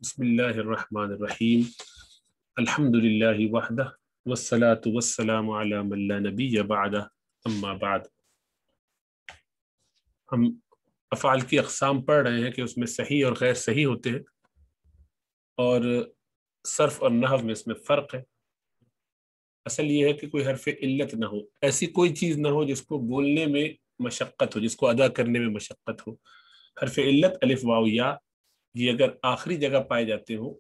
بسم اللہ الرحمن الرحیم الحمد للہ وحدہ والصلاة والسلام علی من لا نبی بعدہ اما بعد۔ ہم افعال کی اقسام پڑھ رہے ہیں کہ اس میں صحیح اور غیر صحیح ہوتے ہیں، اور صرف اور نحو میں اس میں فرق ہے۔ اصل یہ ہے کہ کوئی حرف علت نہ ہو، ایسی کوئی چیز نہ ہو جس کو بولنے میں مشقت ہو، جس کو ادا کرنے میں مشقت ہو۔ حرف علت الف واو یا یہ اگر آخری جگہ پائے جاتے ہوں،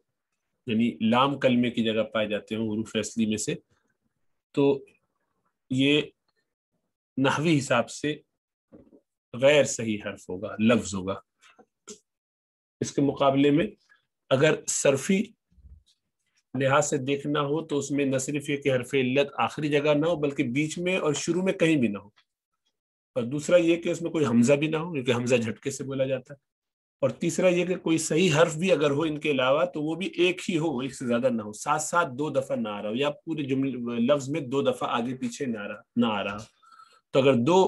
یعنی لام کلمے کی جگہ پائے جاتے ہوں حروف اصلی میں سے، تو یہ نحوی حساب سے غیر صحیح حرف ہوگا، لفظ ہوگا۔ اس کے مقابلے میں اگر صرفی لحاظ سے دیکھنا ہو تو اس میں نہ صرف یہ کہ حرف علت آخری جگہ نہ ہو بلکہ بیچ میں اور شروع میں کہیں بھی نہ ہو، اور دوسرا یہ کہ اس میں کوئی حمزہ بھی نہ ہو کیونکہ حمزہ جھٹکے سے بولا جاتا ہے، اور تیسرا یہ کہ کوئی صحیح حرف بھی اگر ہو ان کے علاوہ تو وہ بھی ایک ہی ہو، ایک سے زیادہ نہ ہو، ساتھ ساتھ دو دفعہ نہ آ رہا ہو، یا پورے جملے لفظ میں دو دفعہ آگے پیچھے نہ آ رہا۔ تو اگر دو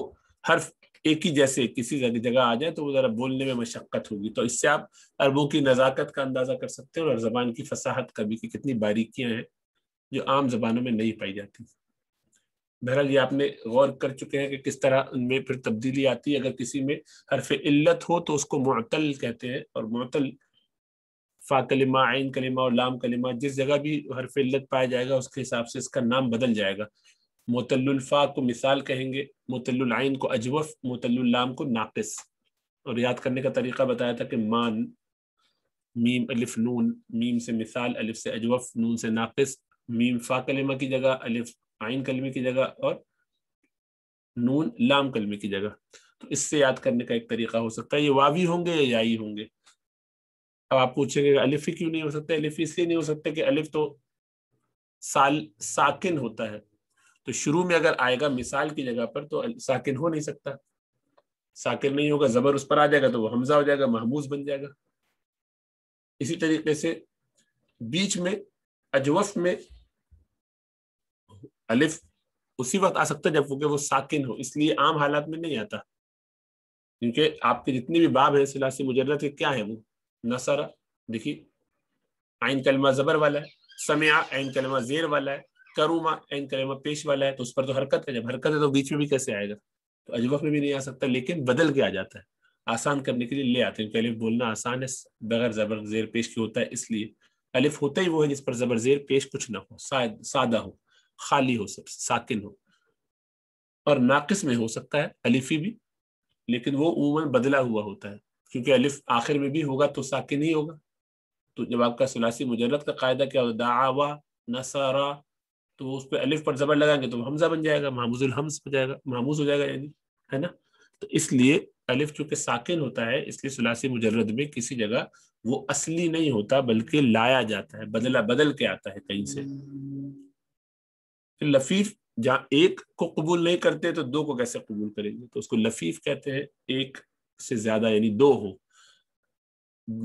حرف ایک ہی جیسے کسی جگہ آ جائے تو وہ ذرا بولنے میں مشقت ہوگی۔ تو اس سے آپ عربوں کی نزاکت کا اندازہ کر سکتے ہیں اور زبان کی فصاحت کا بھی کہ کتنی باریکیاں ہیں جو عام زبانوں میں نہیں پائی جاتی۔ بہرحال یہ آپ نے غور کر چکے ہیں کہ کس طرح ان میں پھر تبدیلی آتی ہے۔ اگر کسی میں حرف علت ہو تو اس کو معتل کہتے ہیں، اور معتل فا کلمہ، عین کلمہ اور لام کلمہ جس جگہ بھی حرف علت پایا جائے گا اس کے حساب سے اس کا نام بدل جائے گا۔ معتل الفا کو مثال کہیں گے، معتل العین کو اجوف، معتل اللام کو ناقص۔ اور یاد کرنے کا طریقہ بتایا تھا کہ مان، میم الف نون، میم سے مثال، الف سے اجوف، نون سے ناقص، میم فا کلمہ کی جگہ، الف عین کلمے کی جگہ، اور نون لام کلمے کی جگہ۔ تو اس سے یاد کرنے کا ایک طریقہ ہو سکتا ہے۔ یہ واوی ہوں گے یا یائی ہوں گے؟ اب آپ پوچھیں گے الف ہی کیوں نہیں ہو سکتا؟ الف اس لیے نہیں ہو سکتا کہ الف تو ساکن ہوتا ہے، تو شروع میں اگر آئے گا مثال کی جگہ پر تو ساکن ہو نہیں سکتا، ساکن نہیں ہوگا، زبر اس پر آ جائے گا تو وہ حمزہ ہو جائے گا، محموز بن جائے گا۔ اسی طریقے سے بیچ میں اجوف میں الف اسی وقت آ سکتا ہے جب وہ ساکن ہو، اس لیے عام حالات میں نہیں آتا، کیونکہ آپ کے جتنی بھی باب ہیں ثلاثی مجرد کے کیا ہیں وہ نصر، دیکھیے عین کلمہ زبر والا ہے، سمع عین کلمہ زیر والا ہے، کروما عین کلمہ پیش والا ہے، تو اس پر تو حرکت ہے، جب حرکت ہے تو بیچ میں بھی کیسے آئے گا؟ تو اجوف میں بھی نہیں آ سکتا، لیکن بدل کے آ جاتا ہے، آسان کرنے کے لیے لے آتے ہیں کہ الف بولنا آسان ہے بغیر زبر زیر پیش کی ہوتا ہے، اس لیے الف ہوتا ہی وہ ہے جس پر زبر زیر پیش کچھ نہ ہو، سادہ ہو، خالی ہو، سب ساکن ہو۔ اور ناقص میں ہو سکتا ہے الفی بھی، لیکن وہ عموماً بدلا ہوا ہوتا ہے، کیونکہ الف آخر میں بھی ہوگا تو ساکن ہی ہوگا۔ تو جب آپ کا ثلاثی مجرد کا قاعدہ کیا ہوتا ہے، دعوا نصارا، تو اس پہ الف پر زبر لگائیں گے تو حمزہ بن جائے گا، محموز الحمز ہو جائے گا، محموز ہو جائے گا، یعنی ہے نا۔ تو اس لیے الف چونکہ ساکن ہوتا ہے اس لیے ثلاثی مجرد میں کسی جگہ وہ اصلی نہیں ہوتا بلکہ لایا جاتا ہے، بدل کے آتا ہے کہیں سے۔ لفیف جہاں ایک کو قبول نہیں کرتے تو دو کو کیسے قبول کریں گے؟ تو اس کو لفیف کہتے ہیں، ایک سے زیادہ یعنی دو ہو۔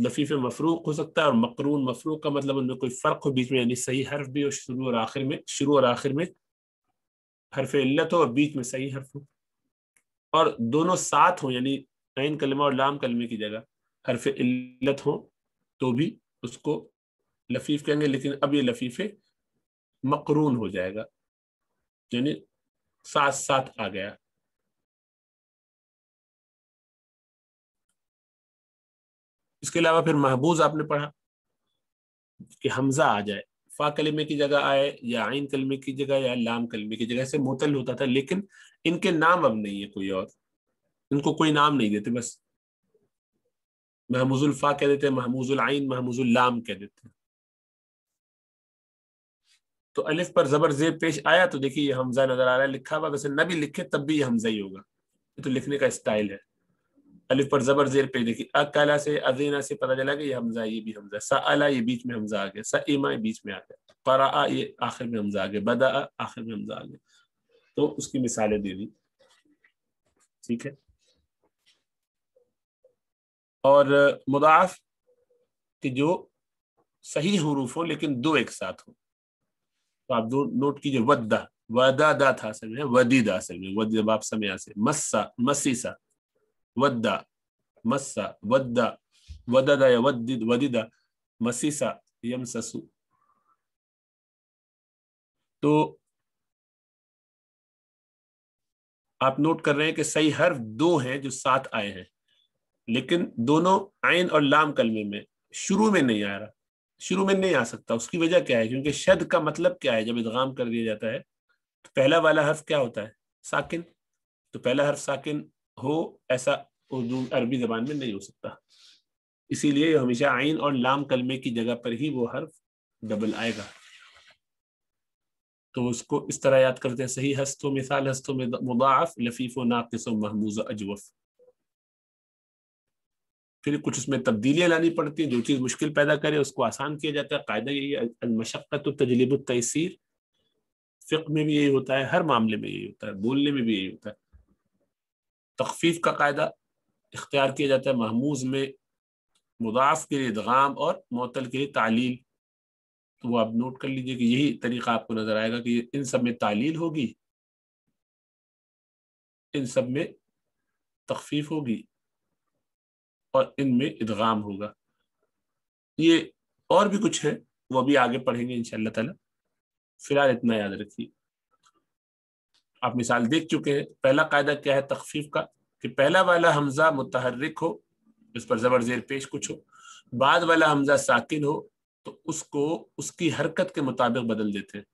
لفیف مفروق ہو سکتا ہے، اور مقرون مفروق کا مطلب ان میں کوئی فرق ہو بیچ میں، یعنی صحیح حرف بھی ہو شروع اور آخر میں حرف علت ہو اور بیچ میں صحیح حرف ہو، اور دونوں ساتھ ہوں، یعنی عین کلمہ اور لام کلمے کی جگہ حرف علت ہو تو بھی اس کو لفیف کہیں گے، لیکن اب یہ لفیف مقرون ہو جائے گا، یعنی ساتھ ساتھ آ گیا۔ اس کے علاوہ پھر محبوظ آپ نے پڑھا کہ حمزہ آ جائے، فا کلمے کی جگہ آئے یا عین کلمے کی جگہ یا لام کلمے کی جگہ سے معتل ہوتا تھا، لیکن ان کے نام اب نہیں ہے کوئی اور، ان کو کوئی نام نہیں دیتے، بس محموز الفا کہہ دیتے ہیں، محموز العین، محموز اللام کہہ دیتے ہیں۔ تو الف پر زبر زیر پیش آیا تو دیکھیے یہ حمزہ نظر آ رہا ہے، لکھا ہوا ویسے نہ بھی لکھے تب بھی یہ حمزہ ہی ہوگا، یہ تو لکھنے کا اسٹائل ہے۔ الف پر زبر زیر پیش، دیکھیے اکلا سے ادینا سے پتہ چلا کہ یہ حمزہ، یہ بھی حمزہ، سألا یہ بیچ میں حمزہ آ گیا، سئما یہ بیچ میں آ گیا، قرأ یہ آخر میں حمزہ آ گیا، بدأ آخر میں حمزہ آ گیا۔ تو اس کی مثالیں دے دی، ٹھیک ہے۔ اور مضاعف کہ جو صحیح حروف ہو لیکن دو ایک ساتھ ہو، تو آپ دو نوٹ کیجئے، ودہ، ودا دا تھا اصل میں، ودیدہ اصل میں، ود جب آپ سمیا سے، مسا مسیسا، ودہ مسا ودہ، وددہ یا وددہ، मसीसा यमससु। तो आप नोट कर रहे हैं कि सही हर्फ दो हैं जो साथ आए हैं, लेकिन दोनों आइन और लाम कलमे में शुरू में नहीं आ रहा, शुरू में नहीं आ सकता। उसकी वजह क्या है? क्योंकि शद का मतलब क्या है? जब इदगाम कर दिया जाता है तो पहला वाला हर्फ क्या होता है? साकिन। तो पहला हर्फ साकिन हो, ऐसा उर्दू अरबी जबान में नहीं हो सकता। इसीलिए हमेशा आइन और लाम कलमे की जगह पर ही वो हर्फ डबल आएगा। तो उसको इस तरह याद करते हैं, सही हस्तो मिसाल हस्तो में मुदाफ लफीफो नाकिस महमूज अजवफ। फिर कुछ उसमें तब्दीलियां लानी पड़ती हैं, जो चीज मुश्किल पैदा करे उसको आसान किया जाता है। कायदा यही है, अल-मशक्क़त तजलीबुत तयसीर। फिक्र में भी यही होता है, हर मामले में यही होता है, बोलने में भी यही होता है। तखफीफ का कायदा इख्तियार किया जाता है महमूज में मुदाफ के लिए इदगाम और मुअत्तल के लिए तालील। तो वो आप नोट कर लीजिए कि यही तरीका आपको नजर आएगा कि इन सब में तालील होगी, इन सब में तखफीफ होगी और इनमें इदगाम होगा। ये और भी कुछ है, वो अभी आगे पढ़ेंगे इंशाअल्लाह ताला। फिलहाल इतना याद रखिए। आप मिसाल देख चुके हैं। पहला कायदा क्या है तखफीफ का? कि पहला वाला हमजा मुतहर्रिक हो, इस पर जबर जेर पेश कुछ हो, बाद वाला हमजा साकिन हो, तो उसको उसकी हरकत के मुताबिक बदल देते हैं।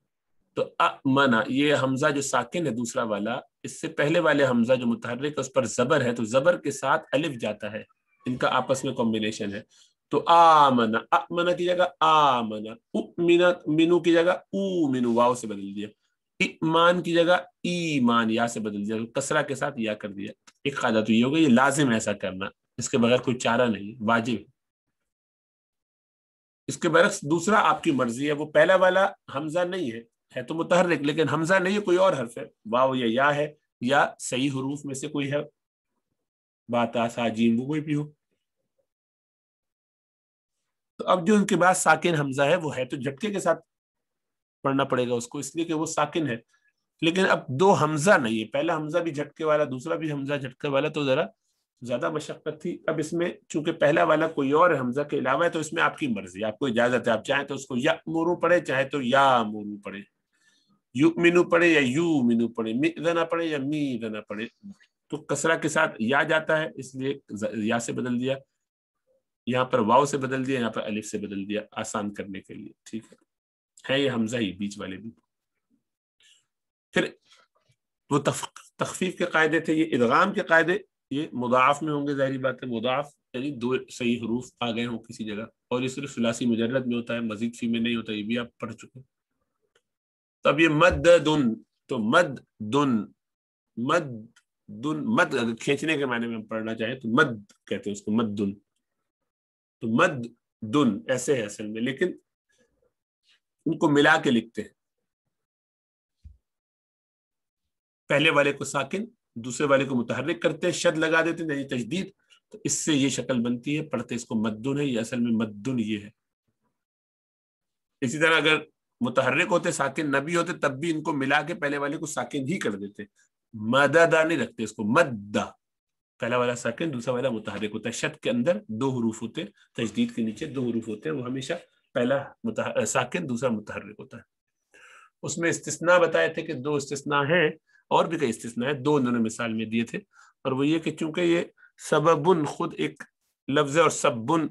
तो अमना, ये हमजा जो साकिन है दूसरा वाला, इससे पहले वाले हमजा जो मुतहर्रिक है उस पर जबर है, तो जबर के साथ अलिफ जाता है, इनका आपस में कॉम्बिनेशन है। तो आमना, अमना की जगह आमना, उमिना मिनू की जगह ऊ मिनू वाव से बदल दिया, ईमान की जगह ईमान या से बदल दिया, कसरा के साथ या कर दिया। एक कायदा तो ये होगा, ये लाजिम ऐसा करना, इसके बगैर कोई चारा नहीं, वाजिब। इसके बरक्स दूसरा आपकी मर्जी है, वो पहला वाला हमजा नहीं है तो मुतहर्रिक, लेकिन हमजा नहीं है, कोई और हर्फ है, वाव या है, या सही हरूफ में से कोई है, बाता सा जीम वो कोई भी हो। तो अब जो उनके पास साकिन हमजा है वो है तो झटके के साथ पढ़ना पड़ेगा उसको, इसलिए कि वो साकिन है। लेकिन अब दो हमजा नहीं है, पहला हमजा भी झटके वाला, दूसरा भी हमजा झटके वाला, तो जरा ज्यादा मशक्कत थी। अब इसमें चूंकि पहला वाला कोई और हमजा के अलावा है, तो इसमें आपकी मर्जी, आपको इजाजत है, आप चाहें तो उसको या मुरू पढ़े, चाहे तो या मुरू पढ़े, यू मिनू पढ़े या यू मिनू पढ़े, मिदना पढ़े या मीदना पढ़े। तो कसरा के साथ या जाता है, इसलिए या से बदल दिया, यहाँ पर वाव से बदल दिया, यहाँ पर अलिफ से बदल दिया, आसान करने के लिए। ठीक है ये हमजा ही बीच वाले भी। फिर वो तखफीफ के कायदे थे, ये इदगाम के कायदे, ये मुदाफ में होंगे, जाहिर बात है, मुदाफ यानी दो सही हरूफ आ गए हो किसी जगह, और ये सिर्फ सुलासी मुजर्रद में होता है, मजीद फी में नहीं होता, ये भी आप पढ़ चुके हैं। तब ये मद्दुन, तो मद्दुन, मद्दुन, मद अगर खींचने के मायने में पढ़ना चाहे तो मद कहते हैं उसको, मद्दुन। तो मद्दुन ऐसे है असल में, लेकिन उनको मिला के लिखते हैं, पहले वाले को साकिन, दूसरे वाले को मुतहर्रिक करते हैं, शद लगा देते हैं, तजदीद, तो इससे ये शक्ल बनती है, पढ़ते इसको मद्दुन है, ये असल में मद्दुन ये है। इसी तरह अगर मुतहर्रिक होते, साकिन नबी होते, तब भी इनको मिला के पहले वाले को साकिन ही कर देते, मददा नहीं रखते इसको, मद्दा। पहला वाला साकिन, दूसरा वाला मुतहर्रिक होता है। शद के अंदर दो हरूफ होते हैं, तजदीद के नीचे दो हरूफ होते हैं, वो हमेशा पहला साकिन, दूसरा मुतहर्रिक होता है। उसमें इस्तिस्ना बताए थे कि दो इस्तिस्ना हैं, और भी कई इस्तिस्ना है, दो उन्होंने मिसाल में दिए थे। और वो ये कि चूंकि ये सबबुन खुद एक लफ्ज है और सब्बुन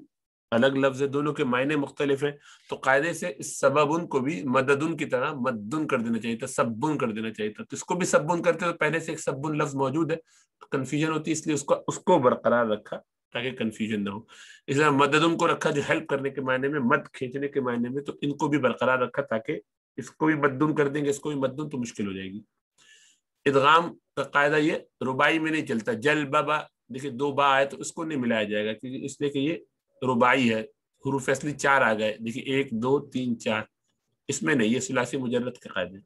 अलग लफ्ज है, दोनों के मायने मुख्तलिफ हैं, तो कायदे से इस सबबुन को भी मददुन की तरह मद्दुन कर देना चाहिए था, सब्बुन कर देना चाहिए था। तो इसको भी सब्बुन करते तो पहले से एक सब्बुन लफ्ज मौजूद है, तो कन्फ्यूजन होती है, इसलिए उसको बरकरार रखा ताकि कन्फ्यूजन ना हो। इसलिए मददुन को रखा जो हेल्प करने के मायने में, मद खींचने के मायने में, तो इनको भी बरकरार रखा ताकि इसको भी मद्दुन कर देंगे, इसको भी मद्दुन, तो मुश्किल हो जाएगी। इदगाम का कायदा ये रुबाई में नहीं चलता, जल बाबा, देखिए दो बा आए तो इसको नहीं मिलाया जाएगा, क्योंकि इसलिए कि ये रुबाई है, हुरूफ असली चार आ गए, देखिए 1 2 3 4, इसमें नहीं, ये सुलासी मुजर्रद के कायदे।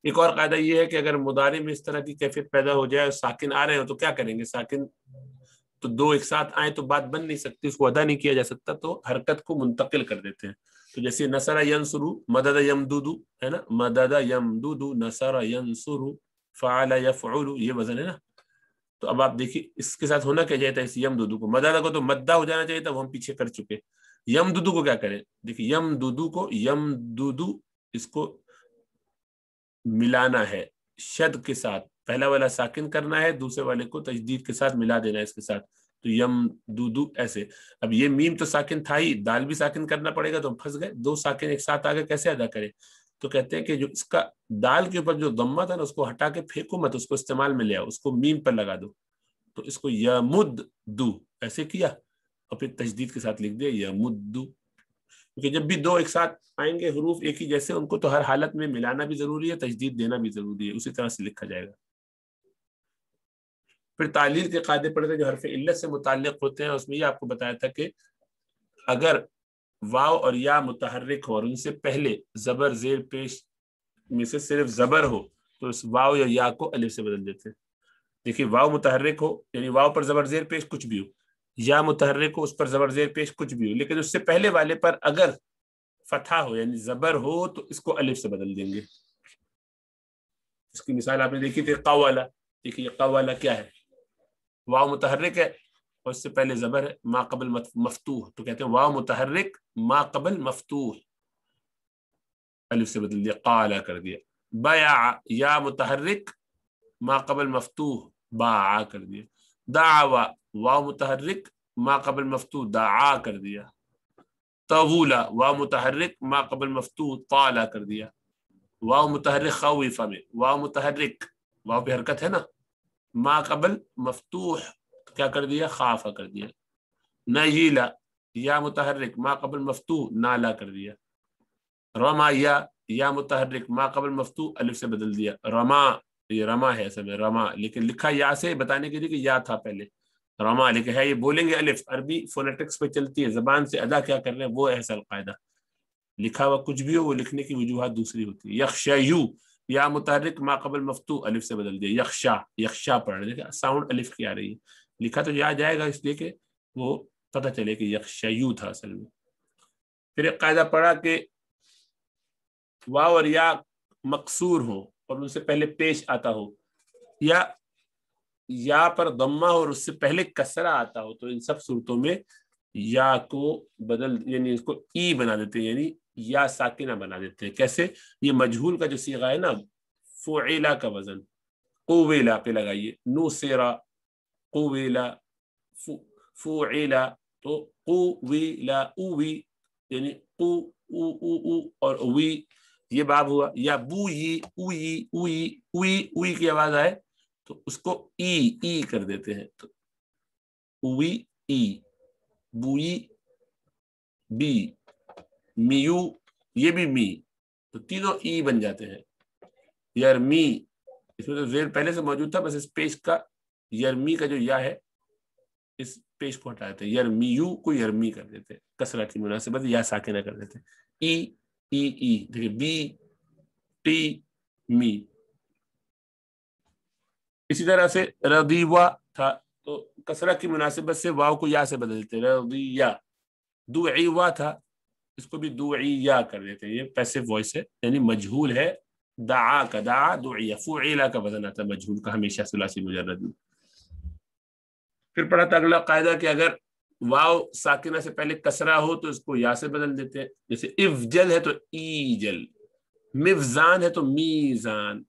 एक और कायदा ये है कि अगर मुदारे में इस तरह की कैफियत पैदा हो जाए, साकिन आ रहे हो तो क्या करेंगे, साकिन तो दो एक साथ आए तो बात बन नहीं सकती, उसको अदा नहीं किया जा सकता, तो हरकत को मुंतकिल कर देते हैं। तो जैसे नसरा यंसुरु, मदद यमदुदु है ना, मदद यमदुदु, नसरा यंसुरु, फ़अल यफ़अलु, ये वजन है ना। तो अब आप देखिए इसके साथ होना क्या चाहिए था, इस यमदुदु को, मदद को तो मद्दा हो जाना चाहिए था, वो हम पीछे कर चुके, यमदुदु को क्या करें, देखिए यमदुदु को, यमदुदु इसको मिलाना है शद के साथ, पहला वाला साकिन करना है, दूसरे वाले को तजदीद के साथ मिला देना है इसके साथ, तो यमदुदु ऐसे। अब ये मीम तो साकिन था ही, दाल भी साकिन करना पड़ेगा, तो फंस गए, दो साकिन एक साथ आ गए, कैसे अदा करें? तो कहते हैं कि जो इसका दाल के ऊपर जो दम्मा था ना, उसको हटा के फेंको मत, उसको इस्तेमाल में ले आओ, उसको मीम पर लगा दो, तो इसको यमुद्दु ऐसे किया और फिर तजदीद के साथ लिख दिया यमुद्दु। क्योंकि जब भी दो एक साथ आएंगे हरूफ एक ही जैसे, उनको तो हर हालत में मिलाना भी जरूरी है, तजदीद देना भी जरूरी है, उसी तरह से लिखा जाएगा। फिर तालील के कायदे पढ़े थे जो हरफ इल्लत से मुताल्लिक होते हैं, उसमें ये आपको बताया था कि अगर वाव और या मुतहर्रिक हो और उनसे पहले जबर जेर पेश में से सिर्फ जबर हो, तो इस वाव या को अलिफ से बदल देते हैं। देखिए वाव मुतहर्रिक हो यानी वाव पर जबर जेर पेश कुछ भी हो, या मुतहर्रिक हो उस पर जबर जेर पेश कुछ भी हो, लेकिन उससे पहले वाले पर अगर फतहा हो यानी जबर हो तो इसको अलिफ से बदल देंगे। इसकी मिसाल आपने देखी थी कवाला। देखिए कवाला क्या है, वाव मुतहर्रिक है और इससे पहले जबर है, मा कबल मफ्तूह, तो कहते हैं वाव मुतहर्रिक मा कबल मफ्तूह, अलिफ से बदल दिया, काला कर दिया। बया या मुतहर्रिक मा कबल मफ्तूह, बा कर दिया। दावा वाव मुतहर्रिक मा कबल मफ्तूह, दा कर दिया। तवूला वाव मुतहर्रिक मा कबल मफ्तूह, ताला कर दिया। वाव मुतहर्रिक खौफा में वाव मुतहर्रिक, वाव पे हरकत है ना, मा कबल मफ्तूह क्या कर दिया, खाफा कर दिया। नजीला या मुतहर्रिक मा कबल मफ्तूह, नाला कर दिया। रमा या मुतहर्रिक मा कबल मफ्तूह, अलिफ से बदल दिया। रमा, ये रमा है असल में रमा, लेकिन लिखा या से बताने के लिए कि या था पहले, रमा लिखा है, ये बोलेंगे अलिफ। अरबी फोनेटिक्स पे चलती है, जबान से अदा क्या कर रहे हैं वो है असल कायदा। लिखा हुआ कुछ भी हो वो लिखने की वजूहत दूसरी होती है। यख्शयू या मुतहर्रिक मा कबल मफ्तूह, अलिफ से बदल दिया। यख्शा, यख्शा पढ़ रहे, देखिए साउंड अलिफ की आ रही है, लिखा तो या जाएगा इसलिए कि वो पता चले कि यख्शयू था असल में। फिर एक कायदा पढ़ा कि वाव और या मकसूर हो और उनसे पहले पेश आता हो, या पर दम्मा हो और उससे पहले कसरा आता हो, तो इन सब सूरतों में या को बदल यानी इसको ई बना देते हैं, यानी या साकिना बना देते हैं। कैसे? ये मजहूल का जो सीगा है ना, फुइला का वजन कुवेला पे लगाइए, नुसिरा कुवेला फुइला, तो कुवेला उवी यानी कु उ उ उ और उवी, ये बाब हुआ। या बुई उई उई उई उई की आवाज आए तो उसको ई कर देते हैं, तो उवी ई, बुई बी, मियू ये भी मी, तो तीनों ई बन जाते हैं। यरमी, इसमें तो जेर पहले से मौजूद था, बस इस पेश का यरमी का जो या है इस पेश को हटा देते हैं, यरमीयू को यरमी कर देते हैं, कसरा की मुनासिबत या साकिना कर देते हैं। ई ई देखिए, बी टी मी। इसी तरह से रदीवा था, तो कसरा की मुनासिबत से वाव को या से बदल देते हैं, रदीया। दुईवा था, इसको भी दुईया कर देते हैं, ये पैसिव वॉइस है यानी मजहूल है। दा का दा, दुईया फुइला का वजन आता है मजहूल का हमेशा सुलासी मुजर्रद में। फिर पढ़ा था अगला कायदा कि अगर वाव साकिना से पहले कसरा हो तो इसको या से बदल देते हैं, जैसे इफजल है तो ईजल, मिफजान है तो मीजान।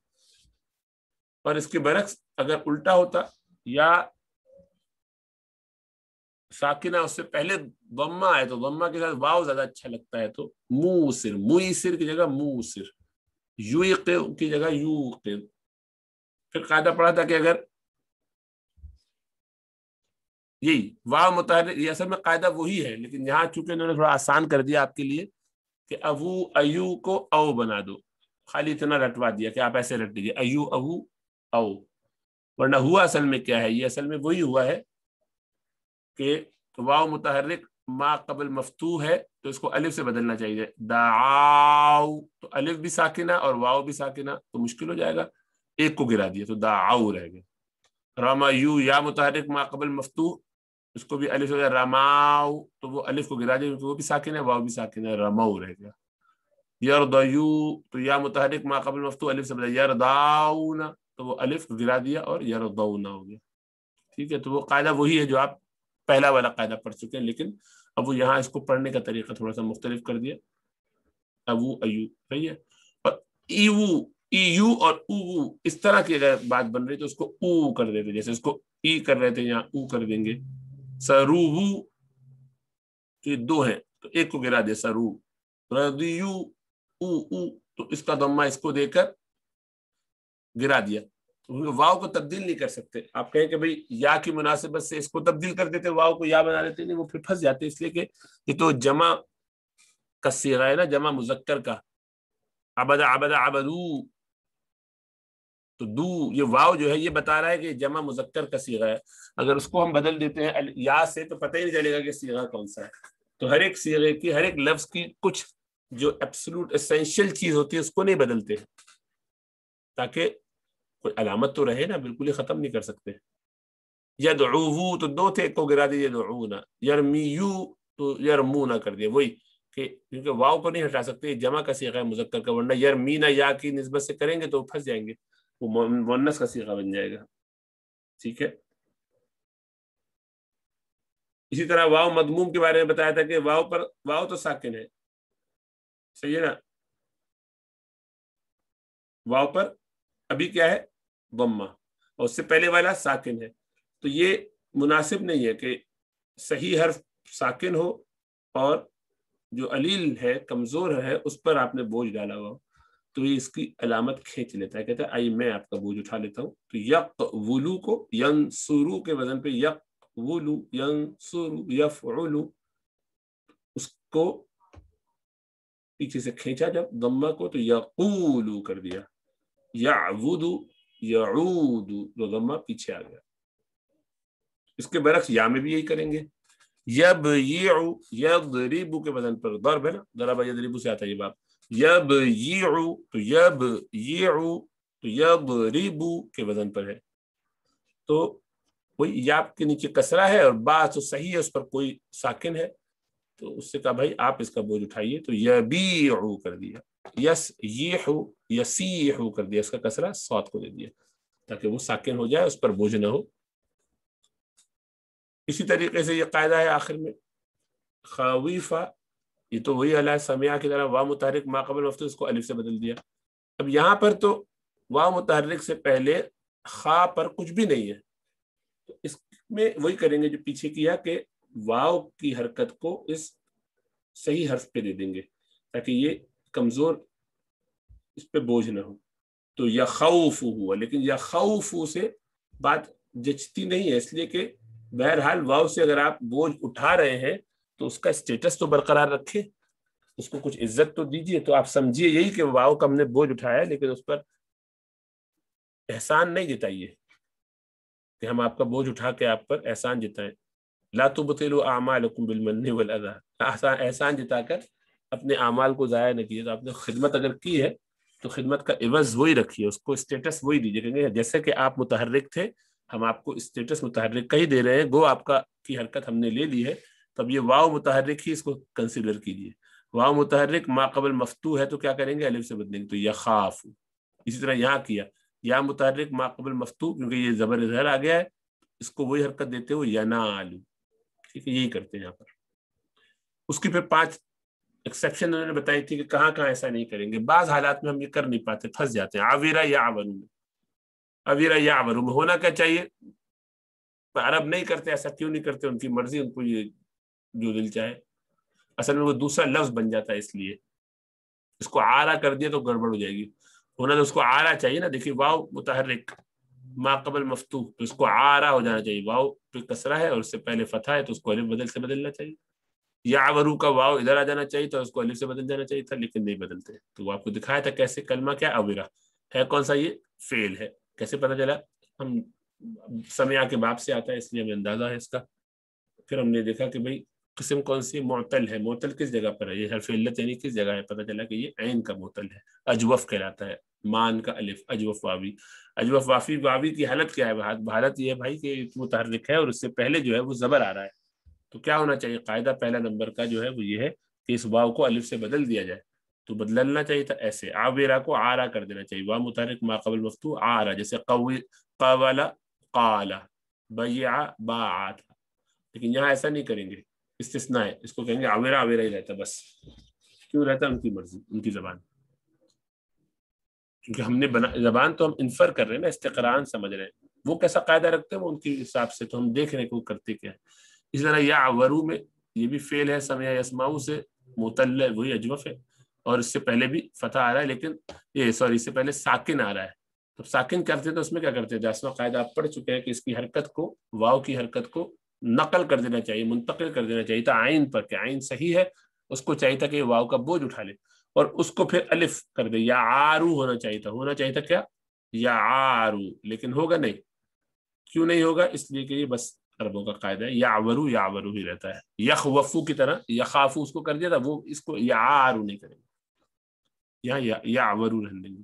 और इसके बरक्स अगर उल्टा होता, या साकिना उससे पहले दम्मा है तो दम्मा के साथ वाव ज्यादा अच्छा लगता है, तो मूसिर, मुईसिर की जगह मूसिर, युक़िर की जगह यूक़िर। फिर कायदा पढ़ा था कि अगर यही वाव मुतहर्रिक, ये असल में कायदा वही है, लेकिन यहाँ चूंकि उन्होंने थोड़ा आसान कर दिया आपके लिए कि अबू अयू को औ बना दो, खाली इतना रटवा दिया कि आप ऐसे रट लीजिए अयू अबू औ, वरना हुआ असल में क्या है, ये असल में वही हुआ है कि वाव मुतहर्रिक मा कबल मफ्तू है तो इसको अलिफ से बदलना चाहिए, दाऊ, तो अलिफ भी साकिना और वाव भी साकिना, तो मुश्किल हो जाएगा, एक को गिरा दिया तो दाऊ रह गया। रमायू या मुतहर्रिक मा कबल मफ्तू, उसको भी अलिफ हो गया, रमाऊ, तो वो अलिफ को गिरा दिया क्योंकि वो भी साकिन है वाव भी साकिन है, रमाऊ रह गया। यरदयू, तो या मुतहर्रिक मा कबल मफ्तू अलिफ से बदला, यरदाउना, तो वो अलिफ को गिरा दिया और यरदौना हो गया। ठीक है, तो वो कायदा वही है जो आप پہلا والا قاعدہ پڑھ چکے ہیں، لیکن اب وہ یہاں اس کو پڑھنے کا طریقہ تھوڑا سا مختلف کر دیا. ابو ایو، صحیح ہے. اور ایو، ایو اور او اس طرح کی اگر بات بن رہی تو اس کو او کر دیتے، جیسے اس کو ای کر رہے تھے یہاں او کر دیں گے. سروو، تو یہ دو ہیں تو ایک کو گرا دیا سرو. ردیو، او تو اس کا ضمہ اس کو دے کر گرا دیا. واو کو تبدیل نہیں کر سکتے. آپ کہیں کہ بھئی یا کی مناسبت سے اس کو تبدیل کر دیتے، واو کو یا بنا دیتے، نہیں، وہ پھر پھنس جاتے، اس لیے کہ یہ تو جمع کا صیغہ ہے نا، جمع مذکر کا. عبد عبد عبدو، تو دو یہ واو جو ہے یہ بتا رہا ہے کہ جمع مذکر کا صیغہ ہے. اگر اس کو ہم بدل دیتے ہیں یا سے تو پتہ ہی نہیں چلے گا کہ صیغہ کون سا ہے. تو ہر ایک صیغے کی، ہر ایک لفظ کی کچھ جو ایبسولوٹ اسینشیل چیز ہوتی ہے اس کو نہیں بدلتے، تاکہ کوئی علامت تو رہے نا، بالکل ہی ختم نہیں کر سکتے. یدعوو تو دو تھے، ایک کو گرا دیا یدعونا. یرمیو تو یرمونا کر دیا. وہی کہ کیونکہ واو کو نہیں ہٹا سکتے، جمع کا صیغہ ہے مذکر کا، ورنہ یرمینا یا کی نسبت سے کریں گے تو پھنس جائیں گے، وہ مؤنث کا صیغہ بن جائے گا. ٹھیک ہے. اسی طرح واو مضموم کے بارے میں بتایا تھا کہ واو تو ساکن ہے، صحیح ہے نا. واو پر ابھی کیا ہے؟ ضمہ، اور اس سے پہلے والا ساکن ہے. تو یہ مناسب نہیں ہے کہ صحیح حرف ساکن ہو اور جو علیل ہے، کمزور ہے، اس پر آپ نے بوجھ ڈالا ہوا. تو یہ اس کی علامت کھینچ لیتا ہے، کہتا ہے آئی میں آپ کا بوجھ اٹھا لیتا ہوں. تو یقولو کو ینصرو کے وزن پہ یقولو، ینصرو، یفعلو، اس کو پیچھے سے کھینچا جب ضمہ کو تو یقولو کر دیا. یعبدو، یعودو، تو ضمہ پیچھے آ گیا. اس کے برعکس یا میں بھی یہی کریں گے. یبیعو، یضربو کے وزن پر ضرب ہے نا، ضرب یضربو سے آتا ہے یہ باب. یبیعو تو یبیعو تو یضربو کے وزن پر ہے. تو وہی یا کے نیچے کسرہ ہے اور با تو صحیح ہے، اس پر کوئی ساکن ہے، تو اس سے کہا بھائی آپ اس کا بوجھ اٹھائیے. تو یبیعو کر دیا. یسیحو، یسیحو کر دیا، اس کا کسرہ صاد کو دے دیا تاکہ وہ ساکن ہو جائے، اس پر بوجھ نہ ہو. اسی طریقے سے یہ قاعدہ ہے آخر میں خاویفہ، یہ تو وہی علیہ سمیع کی طرح وا متحرک ما قبل مفتوح، اس کو الف سے بدل دیا. اب یہاں پر تو وا متحرک سے پہلے خا پر کچھ بھی نہیں ہے، تو اس میں وہی کریں گے جو پیچھے کیا کہ واو کی حرکت کو اس صحیح حرف پہ دے دیں گے تاکہ یہ کمزور اس پہ بوجھ نہ ہو. تو یخوف ہوا، لیکن یخوف سے بات جچتی نہیں ہے، اس لیے کہ بہرحال واو سے اگر آپ بوجھ اٹھا رہے ہیں تو اس کا اسٹیٹس تو برقرار رکھے، اس کو کچھ عزت تو دیجیے. تو آپ سمجھیے یہی کہ واو کا ہم نے بوجھ اٹھایا، لیکن اس پر احسان نہیں جتائیے کہ ہم آپ کا بوجھ اٹھا کے آپ پر احسان جتائیں. لا تبطلوا اعمالکم بالمن والاذى، احسان جتا کر اپنے اعمال کو ضائع نہ کیجیے. تو آپ نے خدمت اگر کی ہے تو خدمت کا عوض وہی رکھیے، اس کو اسٹیٹس وہی دیجیے. جیسے کہ آپ متحرک تھے، ہم آپ کو اسٹیٹس متحرک کا ہی دے رہے ہیں، گو آپ کا کی حرکت ہم نے لے لی ہے، تب یہ واو متحرک ہی اس کو کنسیڈر کیجیے. واو متحرک ما قبل مفتوح ہے تو کیا کریں گے؟ الف سے بدلیں گے تو یخاف. اسی طرح یہاں کیا یا متحرک ما قبل مفتوح، کیونکہ یہ زبر اظہار آ گیا ہے، اس کو وہی حرکت دیتے ہوئے ینالو. ٹھیک ہے، یہی کرتے ہیں یہاں پر. اس کی پھر 5 ایکسیپشن انہوں نے بتائی تھی کہ کہاں کہاں ایسا نہیں کریں گے. بعض حالات میں ہم یہ کر نہیں پاتے، پھنس جاتے ہیں. عویرا یا عورو میں، عویرا یا عورو میں ہونا کیا چاہیے؟ عرب نہیں کرتے، ایسا کیوں نہیں کرتے؟ ان کی مرضی، ان کو یہ جو دل چاہے. اصل میں وہ دوسرا لفظ بن جاتا ہے، اس لیے اس کو آرا کر دیا تو گڑبڑ ہو جائے گی. ہونا تو اس کو آرا چاہیے نا. دیکھیے واو متحرک ما قبل مفتوح تو اس کو آرا ہو جانا چاہیے. واو پہ کسرہ ہے اور اس سے پہلے فتح ہے تو اس کو الف بدل سے بدلنا چاہیے. یا ورو کا واو ادھر آ جانا چاہیے تو اس کو الف سے بدل جانا چاہیے تھا، لیکن نہیں بدلتے. تو وہ آپ کو دکھایا تھا کیسے. کلمہ کیا؟ اویرا ہے، کون سا؟ یہ فعل ہے. کیسے پتہ چلا؟ ہم سمیع کے باب سے آتا ہے، اس لیے ہمیں اندازہ ہے اس کا. پھر ہم نے دیکھا کہ بھئی قسم کون سی؟ معتل ہے. معتل کس جگہ پر ہے؟ یہ حرف علت یعنی کس جگہ ہے؟ پتہ چلا کہ یہ عین کا معتل ہے. اجوف کہلاتا ہے، مان کا الف، اجوف واوی. اجوف وافی واوی کی حالت کیا ہے؟ حالت یہ ہے بھائی کہ متحرک ہے اور اس سے پہلے جو ہے وہ زبر آ رہا ہے. تو کیا ہونا چاہیے؟ قاعدہ پہلا نمبر کا جو ہے وہ یہ ہے کہ اس واو کو الف سے بدل دیا جائے. تو بدلنا چاہیے تھا ایسے، عابرہ کو آرا کر دینا چاہیے. واو متحرک ما قبل مفتوح آرا، جیسے قوی، قاولا، قالا، بیع، باعا تھا. लेकिन यहाँ ऐसा नहीं करेंगे, इस्तिस्ना है, इसको कहेंगे आवेरा आवेरा ही रहता बस। क्यों रहता है? उनकी मर्जी, उनकी जबान, क्योंकि हमने बना जबान तो हम इन्फर कर रहे हैं ना, इस्तिक़रान समझ रहे हैं। वो कैसा कायदा रखते हैं वो उनके हिसाब से, तो हम देख रहे हैं कि वो करते क्या है। इसी तरह या वरू में ये भी फेल है, समय यसमाऊ से मुतल्ल वही अजवफ है, और इससे पहले भी फतह आ रहा है, लेकिन ये सॉरी इससे पहले साकिन आ रहा है। तो साकिन करते तो उसमें क्या करते हैं, 10वां कायदा आप पढ़ चुके हैं कि इसकी हरकत को, वाव की हरकत को नकल कर देना चाहिए, मुंतकिल कर देना चाहिए था आइन पर, कि आइन सही है, उसको चाहिए था कि वाव का बोझ उठा ले, और उसको फिर अलिफ कर दे, या आरू होना चाहिए था क्या, या आरू, लेकिन होगा नहीं। क्यों नहीं होगा? इसलिए कि ये बस अरबों का कायदा है, यावरू ही रहता है। यखवफू की तरह यखाफू उसको कर दिया था, वो इसको यारू नहीं करेंगे, यहाँ यावरू रहने देंगे।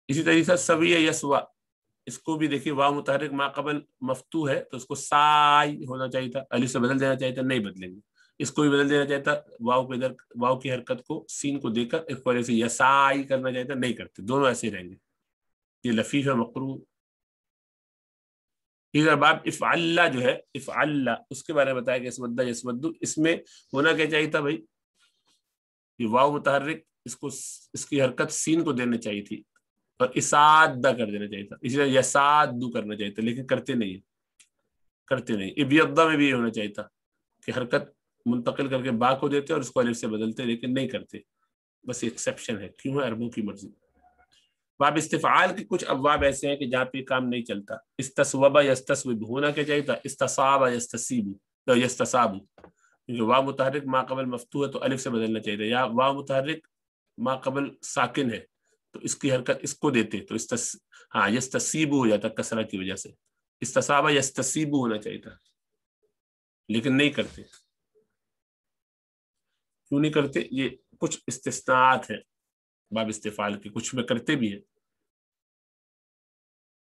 इसी तरीके से सवी यसवा, इसको भी देखिए वाव मुतहर्रिक मा कबल मफ्तू है तो उसको साई होना चाहिए था, अलिफ से बदल देना चाहिए था, नहीं बदलेंगे। इसको भी बदल देना चाहिए था, वाव को इधर, वाव की हरकत को सीन को देकर एक वजह से यसाई करना चाहिए था, नहीं करते, दोनों ऐसे ही रहेंगे। ये लफीफ है मकरू। इधर बाब इफ़अल्ला जो है, इफ़अल्ला उसके बारे में बताया कि यसवद्दा यसवद्दू, इसमें होना क्या चाहिए था भाई, ये वाव मुतहर्रिक, इसको इसकी हरकत सीन को देनी चाहिए थी और इसादा कर देना चाहिए था, इसलिए यसादू करना चाहिए था, लेकिन करते नहीं। इबियद्दा में भी ये होना चाहिए था कि हरकत मुंतकिल करके बा को देते और उसको अलिफ से बदलते, लेकिन नहीं करते, बस एक्सेप्शन है। क्यों है? अरबों की मर्जी। बाब इस्तिफाल के कुछ अबवाब ऐसे हैं कि जहाँ पे काम नहीं चलता। इस्तस्वबा यस्तस्विब होना क्या चाहिए था, इस्तसाबा यस्तसीबु तो यस्तसाबु, क्योंकि वाव मुतहर्रिक मा कबल मफ्तू है तो अलिफ से बदलना चाहिए था, या वाव मुतहर्रिक मा कबल साकिन है तो इसकी हरकत इसको देते तो हाँ यस्तसीबु हो जाता कसरा की वजह से, इस्तसाबा यस्तसीबु होना चाहिए था, लेकिन नहीं करते। क्यों नहीं करते? ये कुछ इस्तिस्नात है बाब इस्तिफाल के, कुछ में करते भी है।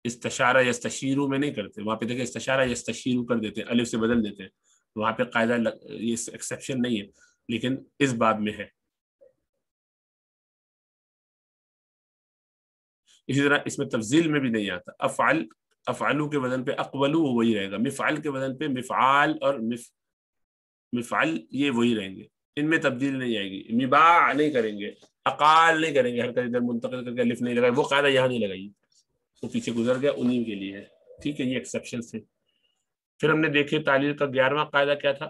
इस्तशारा यस्तशीरू में नहीं करते, वहां पे देखिए इस्तशारा यस्तशीरू कर देते हैं, अलिफ से बदल देते हैं, वहां पे कायदा ये एक्सेप्शन नहीं है, लेकिन इस बाब में है। इसी तरह इसमें तफजील में भी नहीं आता। अफ़अल, अफ़अलू के वजन पे अक़वलू वही रहेगा, मिफ़अल के वजन पे मिफ़आल और मिफ़अल ये वही रहेंगे, इनमें तब्दील नहीं आएगी। मिबा नहीं करेंगे, अकाल नहीं करेंगे, हरकत इधर मुंतकिल करके अलिफ नहीं लगाई, वो कायदा यहाँ नहीं लगाई, वो पीछे गुजर गया, उन्हीं के लिए है। ठीक है, ये एक्सेप्शन थे। फिर हमने देखे तालील का 11वां कायदा क्या था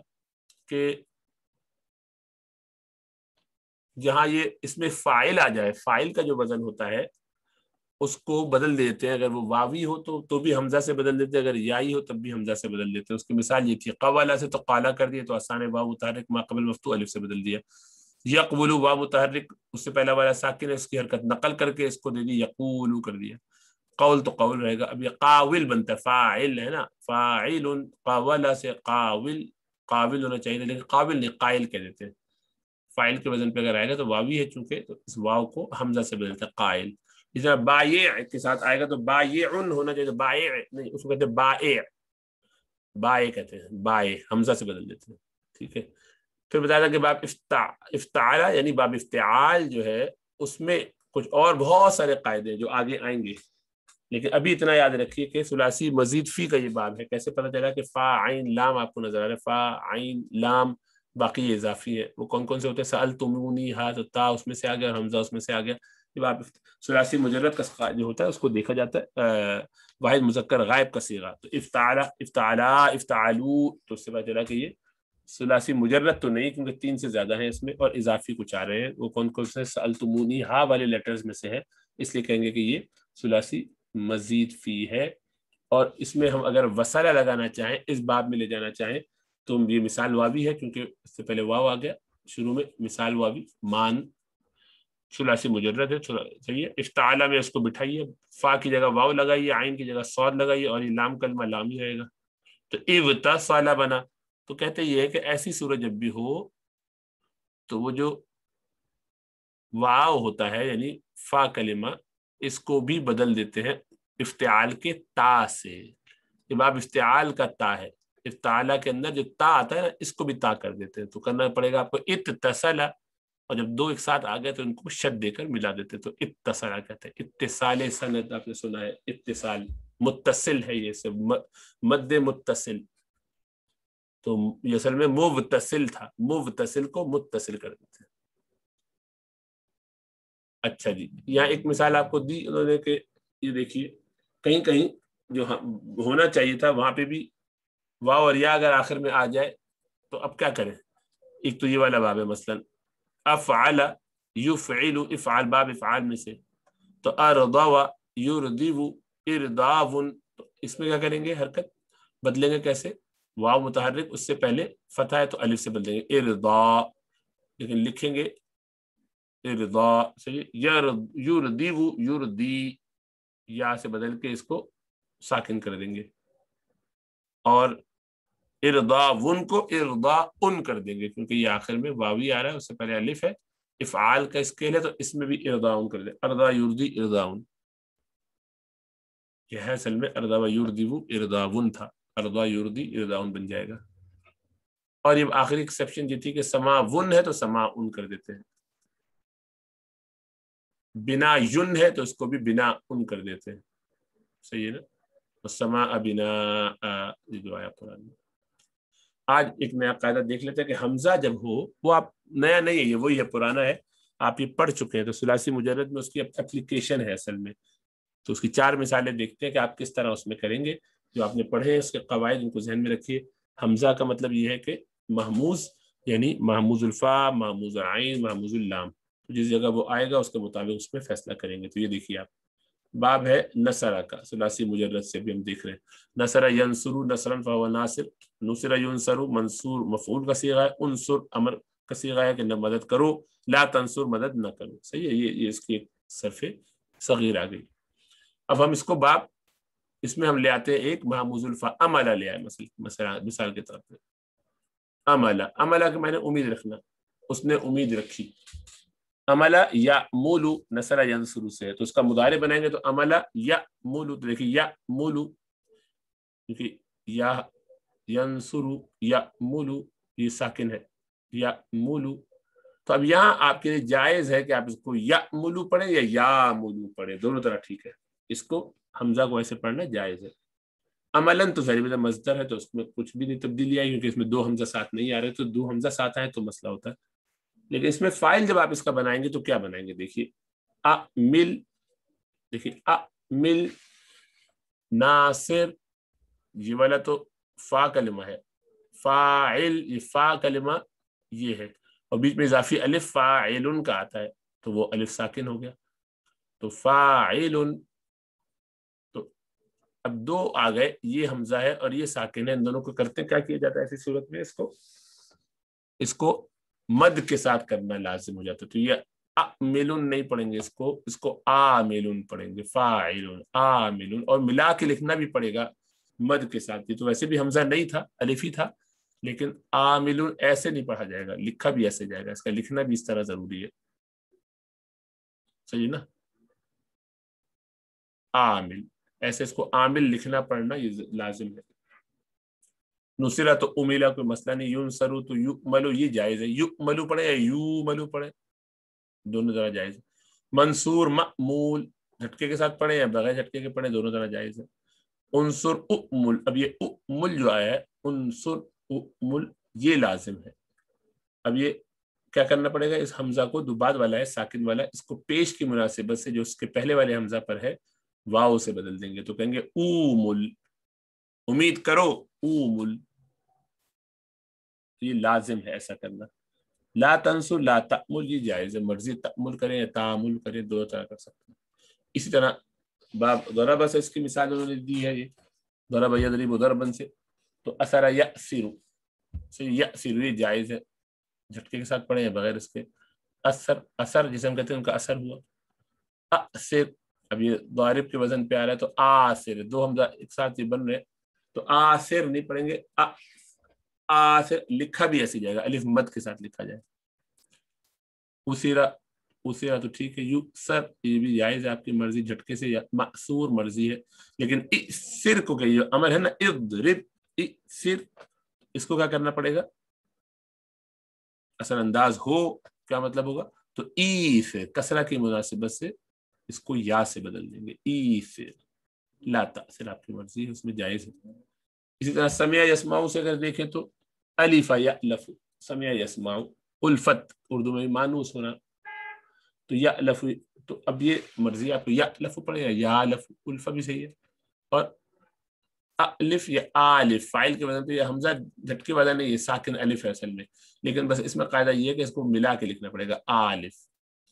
कि जहां ये इसमें फाइल आ जाए, फाइल का जो वजन होता है उसको बदल देते हैं, अगर वो वावी हो तो भी हमजा से बदल देते हैं, अगर याई हो तब भी हमजा से बदल देते हैं। उसकी मिसाल ये थी, कवाला से तो काला कर दिया तो आसान है, वाव मुतहर्रिक मा कबल मफ्तू अलिफ से बदल दिया। यक़बुलु वाव मुतहर्रिक उससे पहला वाला साकिन है, उसकी हरकत नकल करके इसको दे दी, यक़ूलु कर दिया। कौल तो कौल रहेगा, अब ये काविल बनता है, फाइल है ना, फाइल, कावला से काविल, काविल होना चाहिए लेकिन काविल नहीं, कायल कह देते हैं। फाइल के वजन पे अगर आएगा तो वावी है चूंकि, तो इस वाव को हमजा से बदलते हैं कायल। इस तरह बाये के साथ आएगा तो बायेउन होना चाहिए, तो बाये नहीं, उसको कहते हैं बाये, बाये कहते हैं, बाये हमजा से बदल देते हैं। ठीक है। फिर बताया था कि बाब इफ्ताला यानी बाब इफ्तिआल जो है उसमें कुछ और बहुत सारे कायदे जो आगे आएंगे, लेकिन अभी इतना याद रखिए कि सुलासी मजीद फी का ये बाब है। कैसे पता चला कि फा आइन लाम आपको नजर आ रहा है, फा आइन लाम बाकी इजाफी है, वो कौन कौन से होते हैं, सल तुमूनी हा तो ता उसमें से आ गया और हमजा उसमें से आ गया। जब आप सुलासी मुजर्रद का जो होता है उसको देखा जाता है वाहिद मुजक्कर गायब का सीगा, तो इफ्ताला इफ्ताला इफ्तालू, तो उससे पता चला कि ये सुलासी मुजर्रद तो नहीं, क्योंकि 3 से ज्यादा है इसमें और इजाफी कुछ आ रहे हैं, वो कौन कौन से सल तुमूनी हा वाले लेटर्स में से है, इसलिए कहेंगे कि ये सुलासी मजीद फी है। और इसमें हम अगर वसाला लगाना चाहें, इस बाब में ले जाना चाहें, तो ये मिसाल वावी है, क्योंकि इससे पहले वाव आ गया शुरू में, मिसाल वावी मान सुलासी मुजर्रद है, चाहिए। इफ्ताला में इसको बिठाइए, फा की जगह वाव लगाइए, आइन की जगह सौद लगाइए, और ये लाम कलमा लाम ही रहेगा, तो इवतसाला बना। तो कहते ये है कि ऐसी सूरत जब भी हो तो वो जो वाव होता है यानी फा कलिमा, इसको भी बदल देते हैं इफ्तिआल के ता से। जब आप इफ्तिआल का ता है, इफ्ताला के अंदर जो ता आता है ना, इसको भी ता कर देते हैं, तो करना पड़ेगा आपको इत्तसला, और जब दो एक साथ आ गए तो इनको शद देकर मिला देते, तो इत्तसला कहते हैं। इत्तिसाल सनद आपने सुना है, इत्तिसाल मुत्तसिल है, ये सब मद्दे मुत्तसिल, तो ये असल में मुवतसिल था, मुवतसिल को मुत्तसिल कर देते हैं। अच्छा जी, यहाँ एक मिसाल आपको दी उन्होंने कि ये देखिए कहीं कहीं जो होना चाहिए था वहां पे भी वाव और या अगर आखिर में आ जाए तो अब क्या करें। एक तो ये वाला बाब है, मसलन अफ़अल युफ़इलु, इफ़अल बाब इफ़अल में से, तो अरदव युरदिवु इरदावुन, तो इसमें क्या करेंगे, हरकत बदलेंगे कैसे, वाव मुतहर्रिक उससे पहले फतह है तो अलिफ से बदलेंगे इरदा, लेकिन लिखेंगे इरदा सही, युरदिवु युरदी, या से बदल के इसको साकिन कर देंगे, और इरदा उन को इरदा उन कर देंगे, क्योंकि ये आखिर में वावी आ रहा है, उससे पहले अलिफ है, इफ़आल का स्केल है, तो इसमें भी इरदा उन कर दे, अरदा युरदी इरदा उन। यह है असल में अरदा व युरदिवु इरदा उन था, अरदा युरदी इरदा उन बन जाएगा। और ये आखिरी एक्सेप्शन ये थी कि समा उन है तो समा उन कर देते हैं, बिना युन है तो इसको भी बिना उन कर देते हैं, सही है ना। तो समा अबिना जो आया कुरान में। आज एक नया कायदा देख लेते हैं कि हमजा जब हो, वो आप नया नहीं है, ये वही है, पुराना है, आप ये पढ़ चुके हैं, तो सुलासी मुजर्रद में उसकी एप्लीकेशन है असल में। तो उसकी 4 मिसालें देखते हैं कि आप किस तरह उसमें करेंगे, जो आपने पढ़े हैं उसके कवायद उनको जहन में रखिए। हमजा का मतलब ये है कि महमूज, यानी महमूजुल फा, महमूजुल आइन, महमूजुल लाम, तो जिस जगह वो आएगा उसके मुताबिक उसमें फैसला करेंगे। तो ये देखिए आप, बाब है नसरा का, सुलासी मुजर्रद से भी हम देख रहे हैं। नसरा यंसुरु नसरन फहुव नासिर, नुसरा युनसरु मंसूर मफऊल का सीगा है, उनसुर अमर का सीगा है कि न मदद करो, ला तंसुर मदद न करो, सही है। ये इसकी एक सरफे सगीर आ गई। अब हम इसको बाब, इसमें हम ले आते हैं एक महमूजुल फा, अमला ले आए मिसाल के तौर पर, अमला, अमला के मैंने उम्मीद रखना, उसने उम्मीद रखी। अमला या मूलू नसरा यंसुरु से है, तो उसका मुदारे बनाएंगे तो अमला या मूलू, तो देखिए या मूलू, क्योंकि या यंसुरु या मूलू ये साकिन है, या मूलू। तो अब यहाँ आपके लिए जायज है कि आप इसको या मूलू पढ़े या मूलू पढ़े, दोनों तरह ठीक है। इसको हमजा को ऐसे पढ़ना जायज है। अमलन तो जहरी मजदर है, तो उसमें कुछ भी नहीं तब्दीली आई, क्योंकि इसमें 2 हमजा साथ नहीं आ रहे, तो 2 हमजा साथ आए तो मसला होता है। लेकिन इसमें फाइल जब आप इसका बनाएंगे तो क्या बनाएंगे, देखिए अ मिल, देखिए अ मिल नासिर, ये वाला तो फा कलिमा है, फाइल ये फा कलिमा ये है, और बीच में इजाफी अलिफ फाइलुन का आता है, तो वो अलिफ साकिन हो गया, तो फाइलुन। तो अब 2 आ गए, ये हमजा है और ये साकिन है, इन दोनों को करते क्या किया जाता है ऐसी सूरत में, इसको मद के साथ करना लाजिम हो जाता है। तो ये मिलुन नहीं पढ़ेंगे, इसको आ मिलुन पढ़ेंगे, फाइलुन आ मिलुन, और मिला के लिखना भी पड़ेगा मद के साथ। ये तो वैसे भी हमजा नहीं था, अलिफ ही था, लेकिन आ मिलुन ऐसे नहीं पढ़ा जाएगा, लिखा भी ऐसे जाएगा, इसका लिखना भी इस तरह जरूरी है, सही ना। आमिल, ऐसे इसको आमिल लिखना पढ़ना ये लाजिम है। नुसरा तो उमिला कोई मसला नहीं, यून सरू तो यू मलू ये जायज है, यू मलू पढ़े या यू मलू पढ़े, दोनों तरह जायज है। मंसूर मअमूल झटके के साथ पढ़े या बगैर झटके के पढ़े, दोनों तरह जायज है। उनसुर उमुल, अब ये उमुल जो आया है, उनसुर उमुल ये लाजिम है। अब ये क्या करना पड़ेगा, इस हमजा को दुबाद वाला है साकिन वाला, इसको पेश की मुनासिबत से जो उसके पहले वाले हमजा पर है वाव से बदल देंगे, तो कहेंगे उमुल, उम्मीद करो उमुल, ये लाजिम है ऐसा करना। ला तंसुर ला तअमुल ये जायज है, मर्जी तअमुल करें या तामुल करें, दो तरह कर सकते हैं। इसी तरह बाब दरबा से इसकी मिसाल उन्होंने दी है, ये दरबा यदरिबु दरबन से, तो असरा यसिरु से यसिरु ये जायज है, झटके के साथ पढ़े या बगैर इसके। असर, असर जिसे हम कहते हैं उनका असर हुआ। असिर, अब ये दारिब के वजन पे आ रहा है, तो आसिर, 2 हमजा एक साथ ही बन रहे, तो आसिर नहीं पढ़ेंगे, आसिर लिखा भी ऐसी जाएगा, अलिफ मद के साथ लिखा जाए। उसीरा, उसीरा तो ठीक है। यू सर ये भी जायज है, आपकी मर्जी, झटके से या मासूर मर्जी है। लेकिन सिर को कहिए, अमर है ना इद्रिब, सिर, इसको क्या करना पड़ेगा, असर अंदाज हो, क्या मतलब होगा, तो ई से कसरा की मुनासिबत से इसको या से बदल देंगे, ई से लाता, सिर आपकी मर्जी है, उसमें जायज है। इसी तरह समिया यस्माऊ से अगर देखें तो अलिफ यअलफ, समिया यस्माउ, उल्फत उर्दू में मानूस होना, तो यअलफ, तो अब ये मर्जी आपको यअलफ पड़ेगा, यालफ, उल्फा भी सही है। और अलिफ या आलिफ, फाइल के वजन पे ये हमजा झटके वाला नहीं, ये साकिन अलिफ है असल में, लेकिन बस इसमें कायदा ये है कि इसको मिला के लिखना पड़ेगा, आलिफ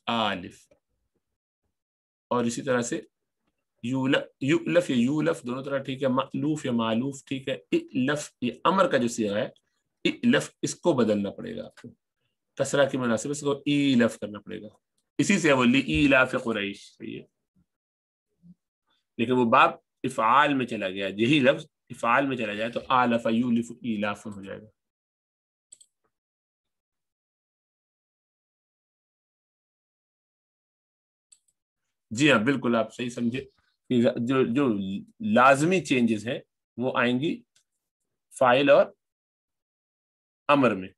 आलिफ। और इसी तरह से यूलफ या यूलफ दोनों तरह ठीक है, मालूफ या मालूफ ठीक है। इलफ ये अमर का जो सिगा है, इलफ इसको बदलना पड़ेगा आपको, कसरा की मुनासिबत इसको इलफ करना पड़ेगा। इसी से बोली इलाफ कुरैश, लेकिन वो बाप इफ़ाल में चला गया, यही लफ्ज इफ़ाल में चला जाए तो आलफ यूलिफ इलाफ हो जाएगा। जी हाँ बिल्कुल, आप सही समझे कि जो जो लाजमी चेंजेस हैं वो आएंगी फाइल और अमर में,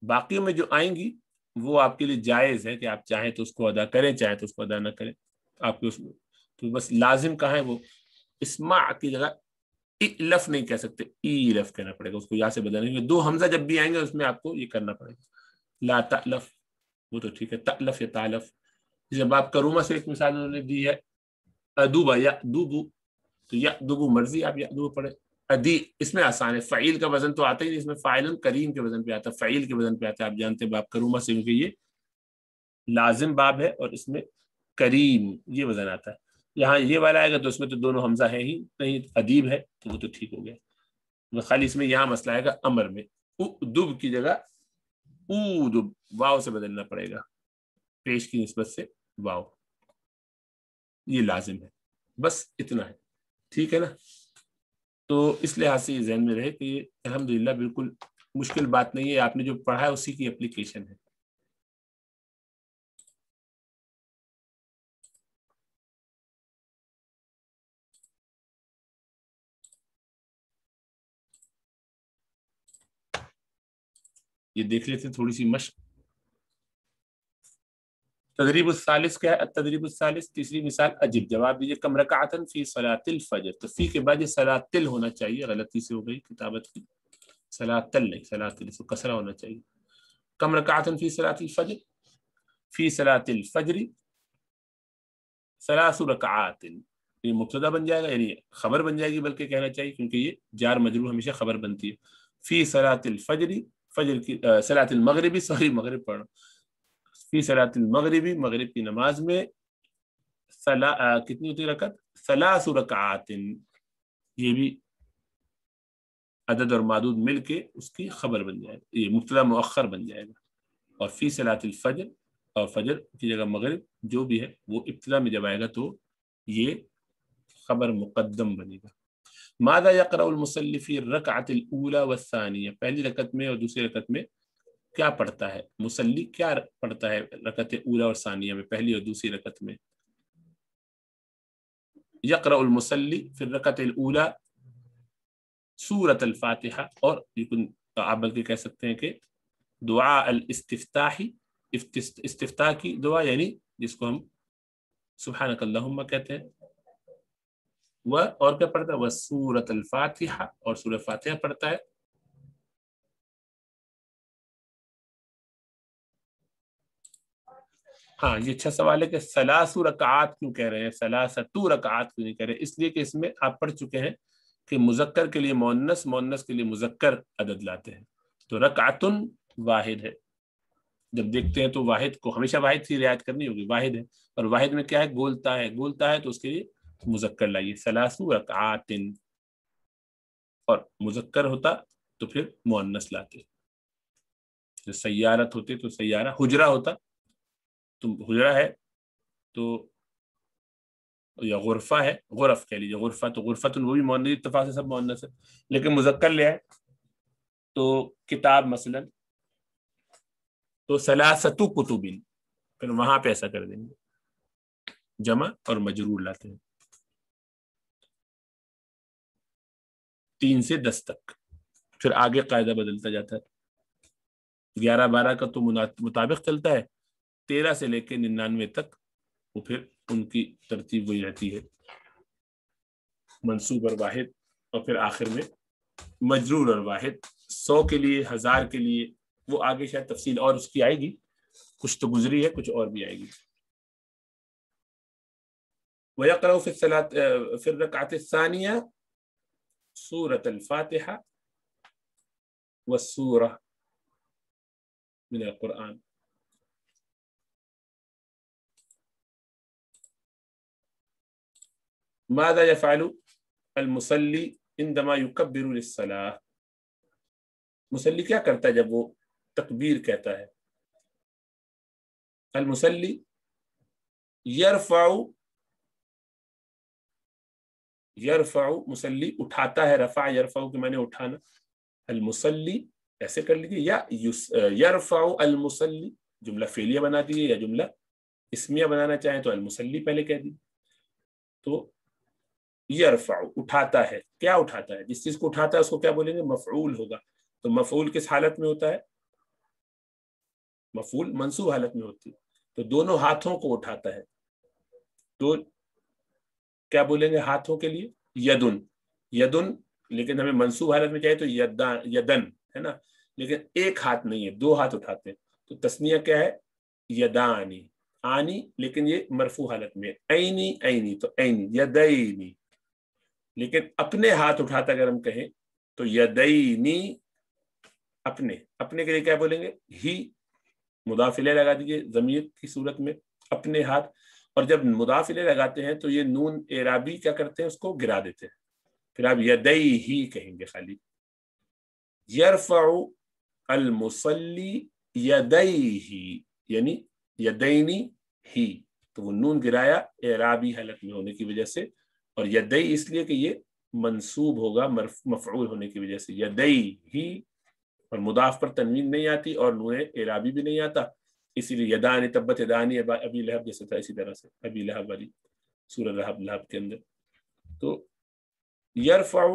बाकी में जो आएंगी वो आपके लिए जायज़ है कि आप चाहें तो उसको अदा करें, चाहें तो उसको अदा ना करें, आपके उसमें तो बस लाजिम कहाँ है, वो इस्मा की जगह इलफ नहीं कह सकते, इलफ कहना पड़ेगा, उसको या से बदलने के दो हमजा जब भी आएंगे उसमें आपको ये करना पड़ेगा। ला तलफ, वो तो ठीक है, तलफ या तालफ। जब आप करूमा से एक मिसाल उन्होंने दी है, अदूबा या दूबू, तो या दुबू मर्जी आप या दुबू पढ़े। अदी इसमें आसान है, फ़ईल का वजन तो आता ही नहीं, इसमें फ़ाइलन करीम के वजन पे आता है, फ़ईल के वजन पे आता है, आप जानते हैं बाप करूमा से, क्योंकि ये लाजिम बाब है और इसमें करीम ये वजन आता है। यहाँ ये वाला आएगा तो इसमें तो दोनों हमजा है ही नहीं, अदीब है तो वो तो ठीक हो गया, तो खाली इसमें यहाँ मसला आएगा अमर में, दुब की जगह दुब वाव से बदलना पड़ेगा, पेश की निस्बत से वाव, ये लाजिम है, बस इतना है, ठीक है ना। तो इस लिहाज से ये जहन में रहे कि ये अल्हम्दुलिल्लाह बिल्कुल मुश्किल बात नहीं है, आपने जो पढ़ा है उसी की एप्लीकेशन है। ये देख लेते थोड़ी सी मशक। तदरीब सालिस क्या है? तदरीब सालिस तीसरी मिसाल, अजीब जवाब दीजिए, कम रकातन फी सलातिल फजर, तो फी के बाद ये सलातिल होना चाहिए, गलती से हो गई किताबत की, सलातिल नहीं सलातिल, इसको कसरा होना चाहिए। कम रकातन फी सलातिल फजर, फी सलातिल फजरी सलासु रकातिन, ये मुब्तदा बन जाएगा, यानी खबर बन जाएगी बल्कि कहना चाहिए, क्योंकि ये जार मजरूर हमेशा खबर बनती है। फी सलातिल फजरी, फजर की सलातिल मगरिबी, सॉरी मगरिब पढ़ो, फी सलातिल मगरिबी, मगरिब की नमाज में, कितनी होती है रकत, सलासु रकातिन, ये भी अदद और मादूद मिलके उसकी खबर बन जाएगा, ये मुब्तदा मुअख्खर बन जाएगा। और फी सलातिल फजर, और फजर की जगह मगरिब जो भी है वो इब्तिदा में जब आएगा तो ये खबर मुकद्दम बनेगा। मादा यक़रउल मुसल्ली फ़ी रकअतिल ऊला वस्सानिया, पहली रकत में और दूसरी रकत में क्या पढ़ता है मुसल्ली, क्या पढ़ता है रकत ऊला और सानिया में, पहली और दूसरी रकत में। यक़रउल मुसल्ली फ़ी रकअतिल ऊला सूरत अल फातिहा, और आप बल्कि कह सकते हैं कि दुआ अल इस्तिफ्ताही, इस्तिफ्ताह की दुआ, यानी जिसको हम सुब्हानक अल्लाहुम्मा कहते हैं, वह और क्या पढ़ता है, वह सूरत अल फातिहा, और सूरह फातिहा पढ़ता है। हाँ ये अच्छा सवाल है कि सलासु रकात क्यों कह रहे हैं, सलासतु रकात क्यों नहीं कह रहे, इसलिए कि इसमें आप पढ़ चुके हैं कि मुजक्कर के लिए मोन्नस, मोन्नस के लिए मुजक्कर अदद लाते हैं, तो रकातुन वाहिद है, जब देखते हैं तो वाहिद को हमेशा वाहिद की रियायत करनी होगी, वाहिद है, और वाहिद में क्या है, गोलता है, गोलता है तो उसके लिए मुजक्कर लाइए, सलासु रकातिन, और मुजक्कर होता तो फिर मुअन्नस लाते, जो सैयारत होते तो सैयारा, हुजरा होता तो हुजरा है तो, या गुरफा है, गुरफ कह लीजिए, गुरफा तो गुरफतुन, वो भी मुअन्नस, इत्तेफाक से सब मुअन्नस है, लेकिन मुजक्कर ले आए तो किताब मसलन, तो सलासतु कुतुबिन, फिर वहां पे ऐसा कर देंगे, जमा और मजरूर लाते हैं, 3 से 10 तक, फिर आगे कायदा बदलता जाता है, 11-12 का तो मुताबिक चलता है, 13 से लेकर 99 तक वो फिर उनकी तरतीब वही रहती है, मंसूब और वाहिद, और फिर आखिर में मजरूर और वाहिद 100 کے لیے، 1000 کے لیے، وہ آگے شاید تفصیل اور اس کی آئے گی، کچھ تو گزری ہے، کچھ اور بھی آئے گی. وَيَقْرَأُ فِي الرَّكْعَةِ الثَّانِيَةِ سورة الفاتحة والسورة من القرآن. ماذا يفعل المصلي عندما يكبر للصلاة؟ مصلی کیا کرتا ہے جب وہ تکبیر کہتا ہے؟ المصلی یرفع مصلی اٹھاتا ہے، رفع یرفع کے معنی اٹھانا. المصلی ایسے کر لیجیے، یا یرفع المصلی جملہ فعلیہ بنا دیجیے، یا جملہ اسمیہ بنانا چاہیں تو المصلی پہلے کہہ دیجیے. تو یرفع اٹھاتا ہے، کیا اٹھاتا ہے؟ جس چیز کو اٹھاتا ہے اس کو کیا بولیں گے؟ مفعول ہوگا. تو مفعول کس حالت میں ہوتا ہے؟ مفعول منصوب حالت میں ہوتی ہے. تو دونوں ہاتھوں کو اٹھاتا ہے. تو کیا بولیں گے ہاتھوں کے لیے؟ یدن. یدن، لیکن ہمیں منصوب حالت میں چاہیے تو یدن ہے نا، لیکن ایک ہاتھ نہیں ہے، 2 ہاتھ اٹھاتے ہیں. تو تسنیہ کیا ہے؟ یدانی. آنی لیکن یہ مرفوع حالت میں، اینی اینی تو اینی، یدینی. لیکن اپنے ہاتھ اٹھاتا اگر ہم کہیں تو یدینی. اپنے کے لیے کیا بولیں گے؟ ہی. مضاف الیہ لگا دیجیے ضمیر کی صورت میں، اپنے ہاتھ. اور جب مضاف الیہ لگاتے ہیں تو یہ نون اعرابی کیا کرتے ہیں؟ اس کو گرا دیتے ہیں. پھر آپ یدیہ کہیں گے خالی. یرفع المصلی یدیہ یعنی یدینی ہی. تو وہ نون گرایا اعرابی حالت میں ہونے کی وجہ سے، اور یدی اس لیے کہ یہ منصوب ہوگا مفعول ہونے کی وجہ سے. یدیہ، اور مضاف پر تنوین نہیں آتی اور نون اعرابی بھی نہیں آتا، اسی لیے یدانی تبت یدانی ابی لہب جیسے تھا، اسی طرح سے ابی لہب والی سورہ لہب کے اندر. تو یرفع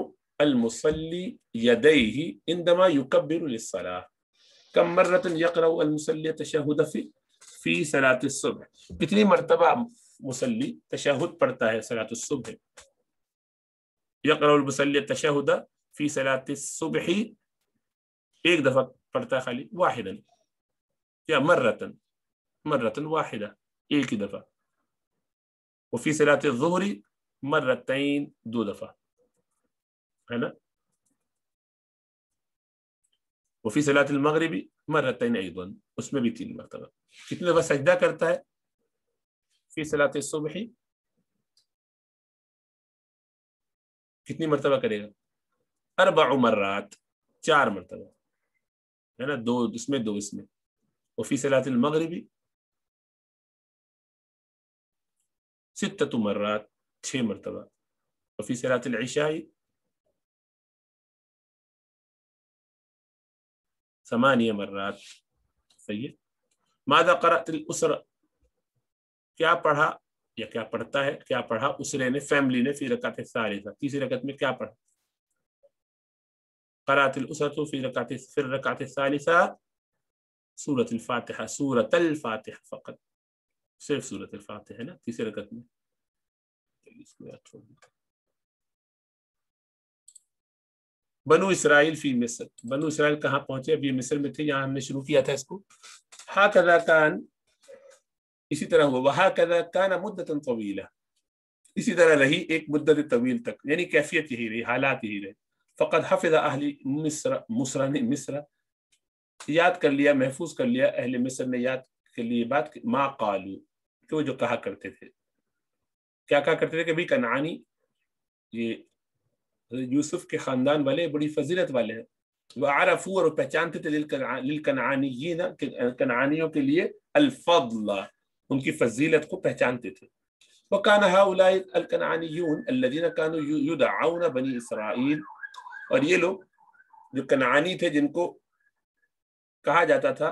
المصلی یدیہ عندما یکبر للصلاۃ. کم مرۃ یقرأ المصلی التشہد فی صلاۃ الصبح. کتنی مرتبہ مصلی تشہد پڑھتا ہے صلاۃ الصبح؟ یقرأ المصلی التشہد فی صلاۃ الصبح، ایک دفعہ پڑھتا ہے خالی. واحدن یا مرتن واحدہ، ایک ہی دفعہ. وفی صلاۃ الظہر مرتین، 2 دفعہ ہے نا. وفی صلاۃ المغرب مرتین ایضا، اس میں بھی 3 مرتبہ. کتنے دفعہ سجدہ کرتا ہے فی صلاۃ الصبح؟ کتنی مرتبہ کرے گا؟ 4 مرات، 4 مرتبہ ہے نا. 2 اس میں 2 اس میں. وفی صلاۃ المغرب 6 مرات، 6 مرتبہ. وفی صلاۃ العشاء 8 مرات. صحیح ہے. ماذا قرأت الاسرہ، کیا پڑھا یا کیا پڑھتا ہے، کیا پڑھا اسرے نے، فیملی نے، فی رکعت الثالثہ، تیسری رکعت میں کیا پڑھا؟ قرأت الاسرہ فی الرکعت الثالثہ سورۃ الفاتحہ، سورۃ الفاتحہ فقط، صرف سورۃ الفاتحہ ہے نا تیسری رکعت میں. بنو اسرائیل فی مصر، بنو اسرائیل کہاں پہنچے؟ ابھی مصر میں تھے، یہاں ہم نے شروع کیا تھا اس کو. ہاکذا کان، اسی طرح ہوا. وہاکذا کان مدۃ طویلہ، اسی طرح رہی ایک مدت طویل تک، یعنی کیفیت یہی رہی، حالات یہی رہے. فقد حفظ اہل مصر، یاد کر لیا، محفوظ کر لیا اہل مصر نے، یاد کر لی بات ما قالو، کہ وہ جو کہا کرتے تھے. کیا کہا کرتے تھے کہ بھی کنعانی، یہ یوسف کے خاندان والے بڑی فضیلت والے ہیں. وہ عرفوا، اور پہچانتے تھے للکنعانیین، کنعانیوں کے لیے الفضل، ان کی فضیلت کو پہچانتے تھے. وكان هؤلاء الکنعانیون الذين كانوا يدعون بنی اسرائیل، اور یہ لوگ جو کنعانی تھے جن کو کہا جاتا تھا،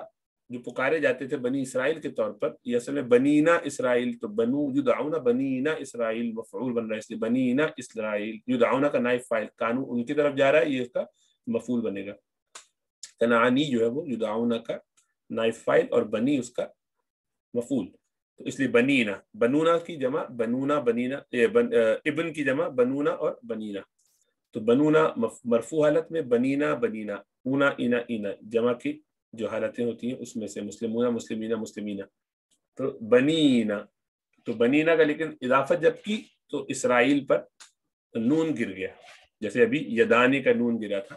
جو پکارے جاتے تھے بنی اسرائیل کے طور پر، یہ اصل میں بنینا اسرائیل، تو بنو یدعون بنینا اسرائیل مفعول بن رہا ہے، اس لیے بنینا اسرائیل. یدعون کا نائب فاعل، کانو ان کی طرف جا رہا ہے، یہ اس کا مفعول بنے گا. کنعانی جو ہے وہ یدعون کا نائب فاعل اور بنی اس کا مفعول، تو اس لیے بنینا، بنونا کی جمع بنونا، بنینا ابن کی جمع بنونا اور بنینا. تو بنونا مرفوع حالت میں، بنینا بنینا، اونا اینا اینا، جمع کی جو حالتیں ہوتی ہیں اس میں سے مسلمونا مسلمینا مسلمینا، تو بنینا، تو بنینا کا لیکن اضافت جب کی تو اسرائیل پر نون گر گیا، جیسے ابھی یدانی کا نون گرا تھا،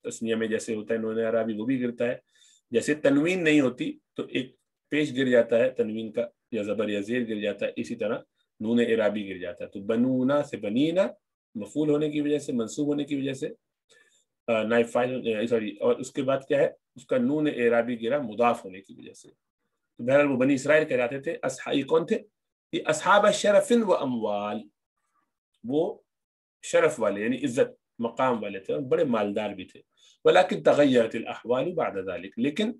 تسنیہ میں جیسے ہوتا ہے نون عربی وہ بھی گرتا ہے، جیسے تنوین نہیں ہوتی تو ایک پیش گر جاتا ہے تنوین کا، یا زبر یا زیر گر جاتا ہے، اسی طرح نون عربی گر جاتا ہے۔ تو بنونا سے بنینا مفعول ہونے کی وجہ سے، منصوب ہونے کی وجہ سے، نائب فاعل سوری، اور اس کے بعد کیا ہے اس کا نون اعرابی گرا مضاف ہونے کی وجہ سے۔ تو بہرحال وہ بنی اسرائیل کہلاتے تھے۔ یہ کون تھے؟ یہ اصحاب شرف و اموال، وہ شرف والے یعنی عزت مقام والے تھے اور بڑے مالدار بھی تھے۔ ولیکن تغیرت الاحوال بعد ذلك، لیکن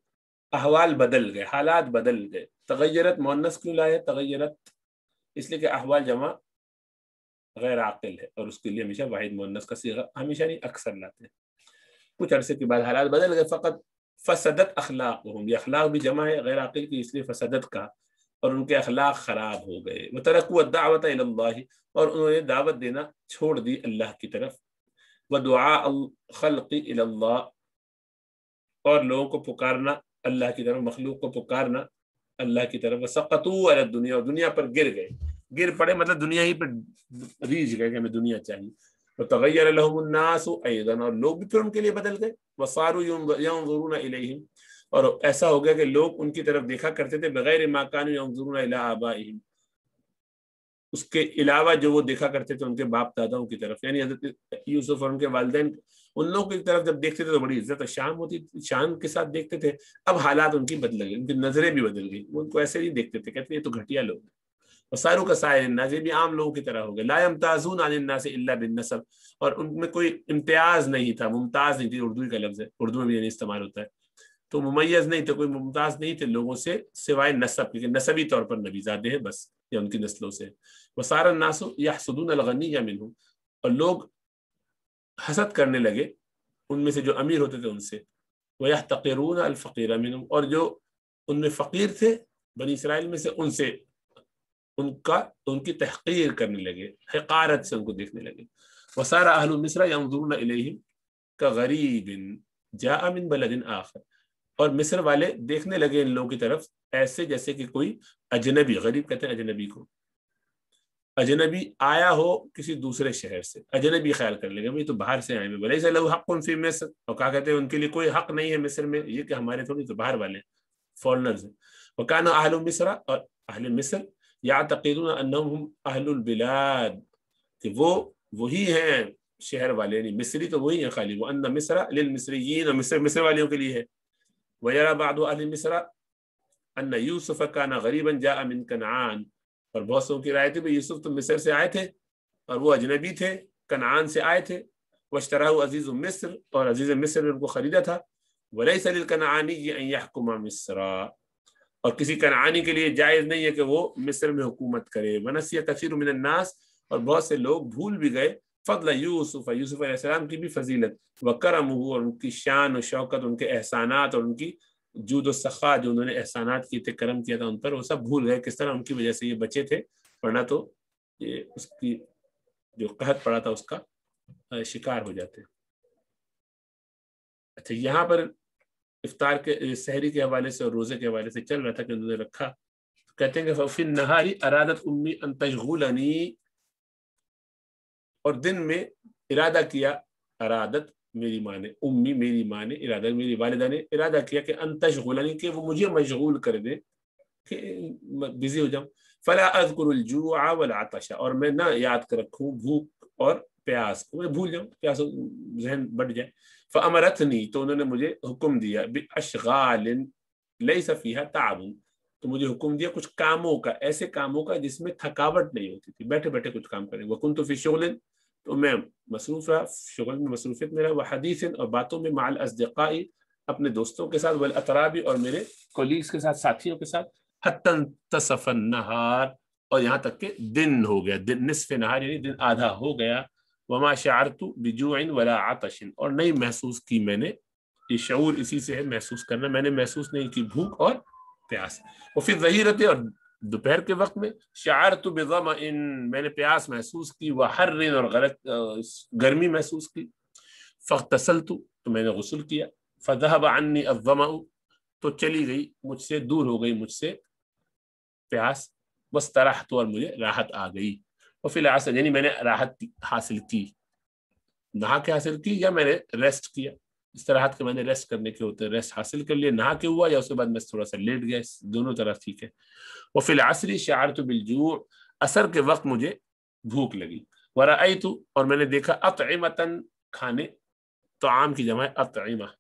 احوال بدل گئے، حالات بدل گئے۔ تغیرت مؤنث کیوں لائے؟ تغیرت اس لیے کہ احوال جمع غیر عاقل ہے، اور اس کے لیے ہمیشہ واحد مؤنث کا صیغہ ہمیشہ نہیں اکثر لاتے ہیں۔ کچھ عرصے کے بعد حالات بدل گئے، فقط فسدت اخلاقهم، یہ اخلاق بھی جمع ہے غیر عاقل کی، اس لیے فسدت کا، اور ان کے اخلاق خراب ہو گئے۔ وترکوا الدعوۃ الی اللہ، اور انہوں نے دعوت دینا چھوڑ دی اللہ کی طرف، ودعاء الخلق الی اللہ، اور لوگوں کو پکارنا اللہ کی طرف، مخلوق کو پکارنا اللہ کی طرف، وسقطوا علی الدنیا، اور دنیا پر گر گئے، گر پڑے مطلب دنیا ہی پر ریج گئے کہ ہمیں دنیا چاہیے۔ وتغیر لهم الناس ایضا، اور لوگ بھی پھر ان کے لیے بدل گئے، وصاروا ينظرون الیہم، اور ایسا ہو گیا کہ لوگ ان کی طرف دیکھا کرتے تھے بغیر ما كانوا ينظرون الی آبائهم، اس کے علاوہ جو وہ دیکھا کرتے تھے ان کے باپ داداؤں کی طرف، یعنی حضرت یوسف اور ان کے والدین ان لوگوں کی طرف جب دیکھتے تھے تو بڑی عزت اور شان ہوتی، شان کے ساتھ دیکھتے تھے۔ اب حالات ان کی بدل گئی، ان کی نظریں بھی بدل گئی، وہ ان کو ایسے نہیں دیکھتے تھے، کہتے ہیں یہ تو گھٹیا لوگ ہیں۔ وصاروا كسائر الناس، یہ بھی عام لوگوں کی طرح ہو گئے۔ لا يمتازون عن الناس الا بالنسب، اور ان میں کوئی امتیاز نہیں تھا، ممتاز نہیں تھی، اردو کا لفظ ہے، اردو میں بھی یعنی استعمال ہوتا ہے، تو ممیز نہیں تھے، کوئی ممتاز نہیں تھے لوگوں سے سوائے نسب، کیونکہ نسبی طور پر نبی زادے ہیں بس، یا ان کی نسلوں سے۔ وصار الناس يحسدون الغنی منهم، اور لوگ حسد کرنے لگے ان میں سے جو امیر ہوتے تھے ان سے، ويحتقرون الفقير منهم، اور جو ان میں فقیر تھے بنی اسرائیل میں سے ان سے ان کی تحقیر کرنے لگے، حقارت سے ان کو دیکھنے لگے۔ وصار اہل مصر ينظرون الیہم كغریب جاء من بلد آخر، اور مصر والے دیکھنے لگے ان لوگوں کی طرف ایسے جیسے کہ کوئی اجنبی، غریب کہتے ہیں اجنبی کو، اجنبی آیا ہو کسی دوسرے شہر سے، اجنبی خیال کرنے لگے یہ تو باہر سے آئے ہیں، ولیس لہ حق فی مصر، اور کہا کہتے ہیں ان کے لیے کوئی حق نہیں ہے مصر میں، یہ کہ ہمارے تھوڑی تو باہر والے فورنرز ہیں۔ وکان اہل مصر، اور اہل مصر یعتقدون انہم هم اہل البلاد، کہ وہ وہی ہیں شہر والے، یعنی مصری تو وہی ہیں خالی، وہ ان مصر للمصریین، اور مصر والوں کے لیے ہے۔ ویرا بعض اہل مصر ان یوسف کان غریبا جاء من کنعان، اور بہت سو کی رائے تھی کہ یوسف تو مصر سے آئے تھے اور وہ اجنبی تھے، کنعان سے آئے تھے، واشتراه عزیز مصر، اور عزیز مصر نے ان کو خریدا تھا۔ ولیس للکنعانی ان یحکم مصر، اور کسی کنعانی کے لیے جائز نہیں ہے کہ وہ مصر میں حکومت کرے۔ ونسی کثیر من الناس، اور بہت سے لوگ بھول بھی گئے فضل یوسف، یوسف علیہ السلام کی بھی فضیلت، وکرمہ، اور ان کی شان و شوکت، ان کے احسانات اور ان کی جود و سخا، جو انہوں نے احسانات کیے تھے، کرم کیا تھا ان پر، وہ سب بھول گئے، کس طرح ان کی وجہ سے یہ بچے تھے، ورنہ تو یہ اس کی جو قحط پڑا تھا اس کا شکار ہو جاتے۔ اچھا، یہاں پر افطار کے سحری کے حوالے سے اور روزے کے حوالے سے چل رہا تھا کہ انہوں نے رکھا، کہتے ہیں کہ ففی النہار ارادت امی ان تشغلنی، اور دن میں ارادہ کیا، ارادت میری ماں نے، امی میری ماں نے، ارادہ میری والدہ نے ارادہ کیا کہ ان تشغلنی، کہ وہ مجھے مشغول کر دے، کہ بزی ہو جاؤں۔ فلا اذکر الجوع والعطش، اور میں نہ یاد کر رکھوں بھوک اور پیاس کو، میں بھول جاؤں، پیاس ذہن بڑھ جائے۔ فامرتنی، تو انہوں نے مجھے حکم دیا، باشغال لیس فیہا تعب، تو مجھے حکم دیا کچھ کاموں کا، ایسے کاموں کا جس میں تھکاوٹ نہیں ہوتی تھی، بیٹھے بیٹھے کچھ کام کریں۔ وکنت فی شغل، تو میں مصروف رہا، شغل میں مصروفیت میں رہا، وحدیث، اور باتوں میں، مع الاصدقاء، اپنے دوستوں کے ساتھ، والاتراب، اور میرے کولیگز کے ساتھ، ساتھیوں کے ساتھ، حتی انتصف النہار، اور یہاں تک کہ دن ہو گیا، دن نصف نہار یعنی دن آدھا ہو گیا۔ وما شعرت بجوع ولا عطش، اور نہیں محسوس کی میں نے، یہ شعور اسی سے ہے محسوس کرنا، میں نے محسوس نہیں کی بھوک اور پیاس۔ وفی الظہیرۃ، اور دوپہر کے وقت میں شعرت بظمأ میں نے پیاس محسوس کی، وحر اور گرمی محسوس کی، فاغتسلت تو میں نے غسل کیا، فذهب عني الظمأ تو چلی گئی مجھ سے، دور ہو گئی مجھ سے پیاس، واسترحت اور مجھے راحت آ گئی، وفی العصر یعنی میں نے راحت حاصل کی، نہا کے حاصل کی یا میں نے ریسٹ کیا، استراحت کے میں نے ریسٹ کرنے کے ہوتے ہیں، ریسٹ حاصل کر لیے نہا کے ہوا یا اس کے بعد میں تھوڑا سا لیٹ گیا، دونوں طرح ٹھیک ہے۔ وفی العصر شعرت بالجوع عصر کے وقت مجھے بھوک لگی، ورأیت اور میں نے دیکھا اطعمۃ کھانے، طعام کی جمع ہے اطعمہ،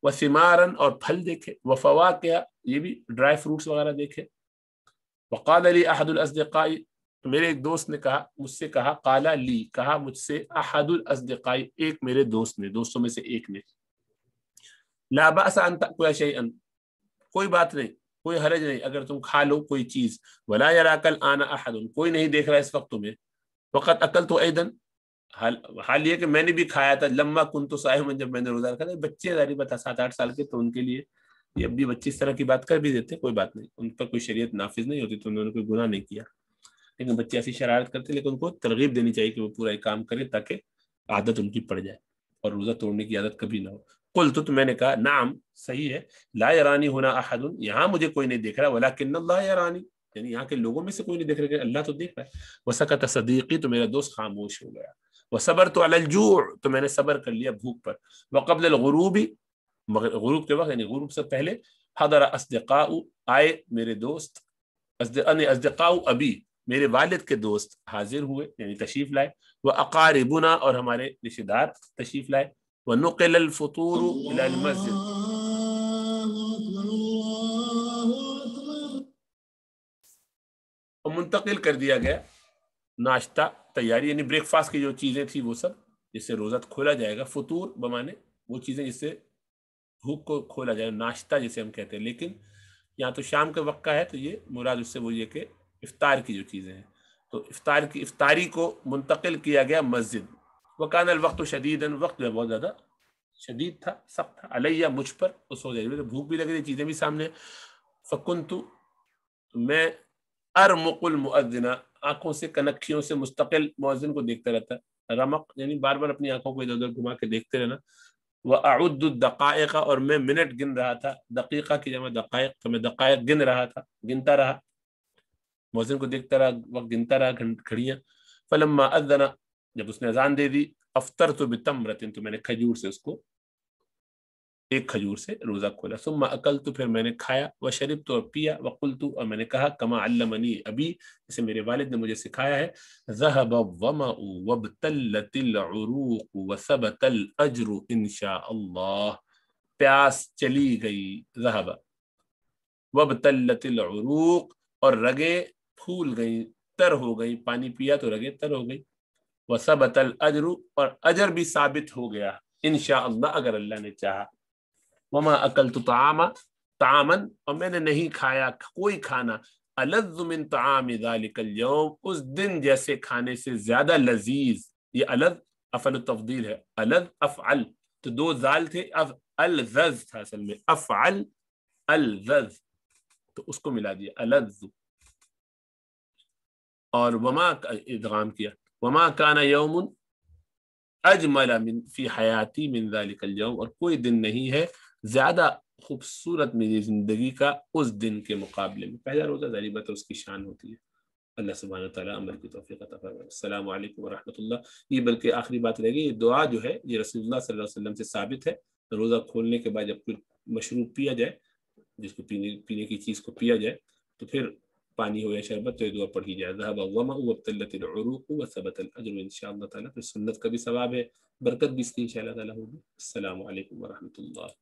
وثمارا اور پھل دیکھے، وفواکہ یہ بھی ڈرائی فروٹس وغیرہ دیکھے، وقال لی احد الاصدقاء میرے ایک دوست نے کہا مجھ سے، کہا قالا لی کہا مجھ سے، احد الاصدقاء ایک میرے دوست نے، دوستوں میں سے ایک نے، لا بأس ان تأکل شیئا کوئی بات نہیں، کوئی حرج نہیں اگر تم کھا لو کوئی چیز، ولا یراک الآن احد کوئی نہیں دیکھ رہا اس وقت تمہیں، وقت اکلت ایضا حال یہ کہ میں نے بھی کھایا تھا، لما کنت صائما جب میں نے روزہ رکھا تھا، بچے ظاہر بتا 7-8 سال کے تو ان کے لیے یہ اب بھی بچے اس طرح کی بات کر بھی دیتے، کوئی بات نہیں، ان پر کوئی شریعت نافذ نہیں ہوتی تو انہوں نے کوئی گناہ نہیں کیا، لیکن بچے ایسی شرارت کرتے، لیکن ان کو ترغیب دینی چاہیے کہ وہ پورا ایک کام کرے تاکہ عادت ان کی پڑ جائے اور روزہ توڑنے کی عادت کبھی نہ ہو۔ قلت تو میں نے کہا نعم صحیح ہے، لا یرانی ہونا احد یہاں مجھے کوئی نہیں دیکھ رہا، ولکن اللہ یرانی یعنی یہاں کے لوگوں میں سے کوئی نہیں دیکھ رہا کہ اللہ تو دیکھ رہا ہے، وسکت صدیقی تو میرا دوست خاموش ہو گیا، وصبرت علی الجوع تو میں نے صبر کر لیا بھوک پر، وقبل الغروب غروب کے وقت یعنی غروب سے پہلے، حضر اصدقاء آئے میرے دوست، اصدقاء ابی میرے والد کے دوست حاضر ہوئے یعنی تشریف لائے، وہ اقاربنا اور ہمارے رشتہ دار تشریف لائے، ونقل الفطور الى المسجد اور منتقل کر دیا گیا ناشتہ تیاری یعنی بریک فاسٹ کی جو چیزیں تھیں وہ سب جس سے روزہ کھولا جائے گا، فطور بمانے وہ چیزیں جس سے بھوک کو کھولا جائے، ناشتہ جسے ہم کہتے ہیں، لیکن یہاں تو شام کے وقت کا ہے تو یہ مراد اس سے وہ یہ کہ افطار کی جو چیزیں ہیں، تو افطاری کو منتقل کیا گیا مسجد، وکان الوقت شدیداً وقت بہت زیادہ شدید تھا، سخت تھا، علیہ مجھ پر اس وجہ بھوک بھی لگ رہی، چیزیں بھی سامنے، فکنت میں ارمق المؤذن آنکھوں سے کنکھیوں سے مستقل مؤذن کو دیکھتا رہتا، رمق یعنی بار بار اپنی آنکھوں کو ادھر ادھر گھما کے دیکھتے رہنا، وَأَعُدُّ الدَّقَائِقَ اور میں منٹ گن رہا تھا، دقیقہ کی جمع دقائق تو میں دقائق گن رہا تھا، گنتا رہا، مؤذن کو دیکھتا رہا، وقت گنتا رہا گھڑیاں، فلما اذن جب اس نے اذان دے دی، افطرت بتمرۃ تو میں نے کھجور سے اس کو ایک کھجور سے روزہ کھولا، ثم اکلت پھر میں نے کھایا، وشربت اور پیا، وقلت اور میں نے کہا کما علمنی ابی جسے میرے والد نے مجھے سکھایا ہے، ذهب الظمأ وابتلت العروق وثبت الاجر ان شاء اللہ، پیاس چلی گئی، ذهب وابتلت العروق اور رگیں پھول گئی، تر ہو گئی، پانی پیا تو رگیں تر ہو گئی، وثبت الاجر اور اجر بھی ثابت ہو گیا، انشاءاللہ اگر اللہ نے چاہا، وما اکلت طعاما اور میں نے نہیں کھایا کوئی کھانا، الذ من طعام ذلك اليوم اس دن جیسے کھانے سے زیادہ لذیذ، یہ الذ افعل التفضیل ہے، الذ افعل تو دو زال تھے، الذذ تھا اصل میں، افعل الذذ تو اس کو ملا دیا الذ، اور وما ادغام کیا، وما کان یوم اجمل من فی حیاتی من ذلك اليوم اور کوئی دن نہیں ہے زیادہ خوبصورت میری زندگی کا اس دن کے مقابلے میں، پہلا روزہ ظاہر بات ہے اس کی شان ہوتی ہے، اللہ سبحانہ وتعالیٰ عمل کی توفیق عطا فرمائے۔ السلام علیکم ورحمۃ اللہ۔ یہ بلکہ آخری بات رہ گئی، یہ دعا جو ہے یہ رسول اللہ صلی اللہ علیہ وسلم سے ثابت ہے، روزہ کھولنے کے بعد جب کوئی مشروب پیا جائے، جس کو پینے کی چیز کو پیا جائے تو پھر پانی ہو یا شربت تو یہ دعا پڑھی جائے، ذهب الظمأ وابتلت العروق وثبت الاجر ان شاء اللہ تعالیٰ، پھر سنت کا بھی ثواب ہے، برکت بھی اس کی ان شاء اللہ تعالیٰ ہوگی۔ السلام علیکم ورحمۃ اللہ۔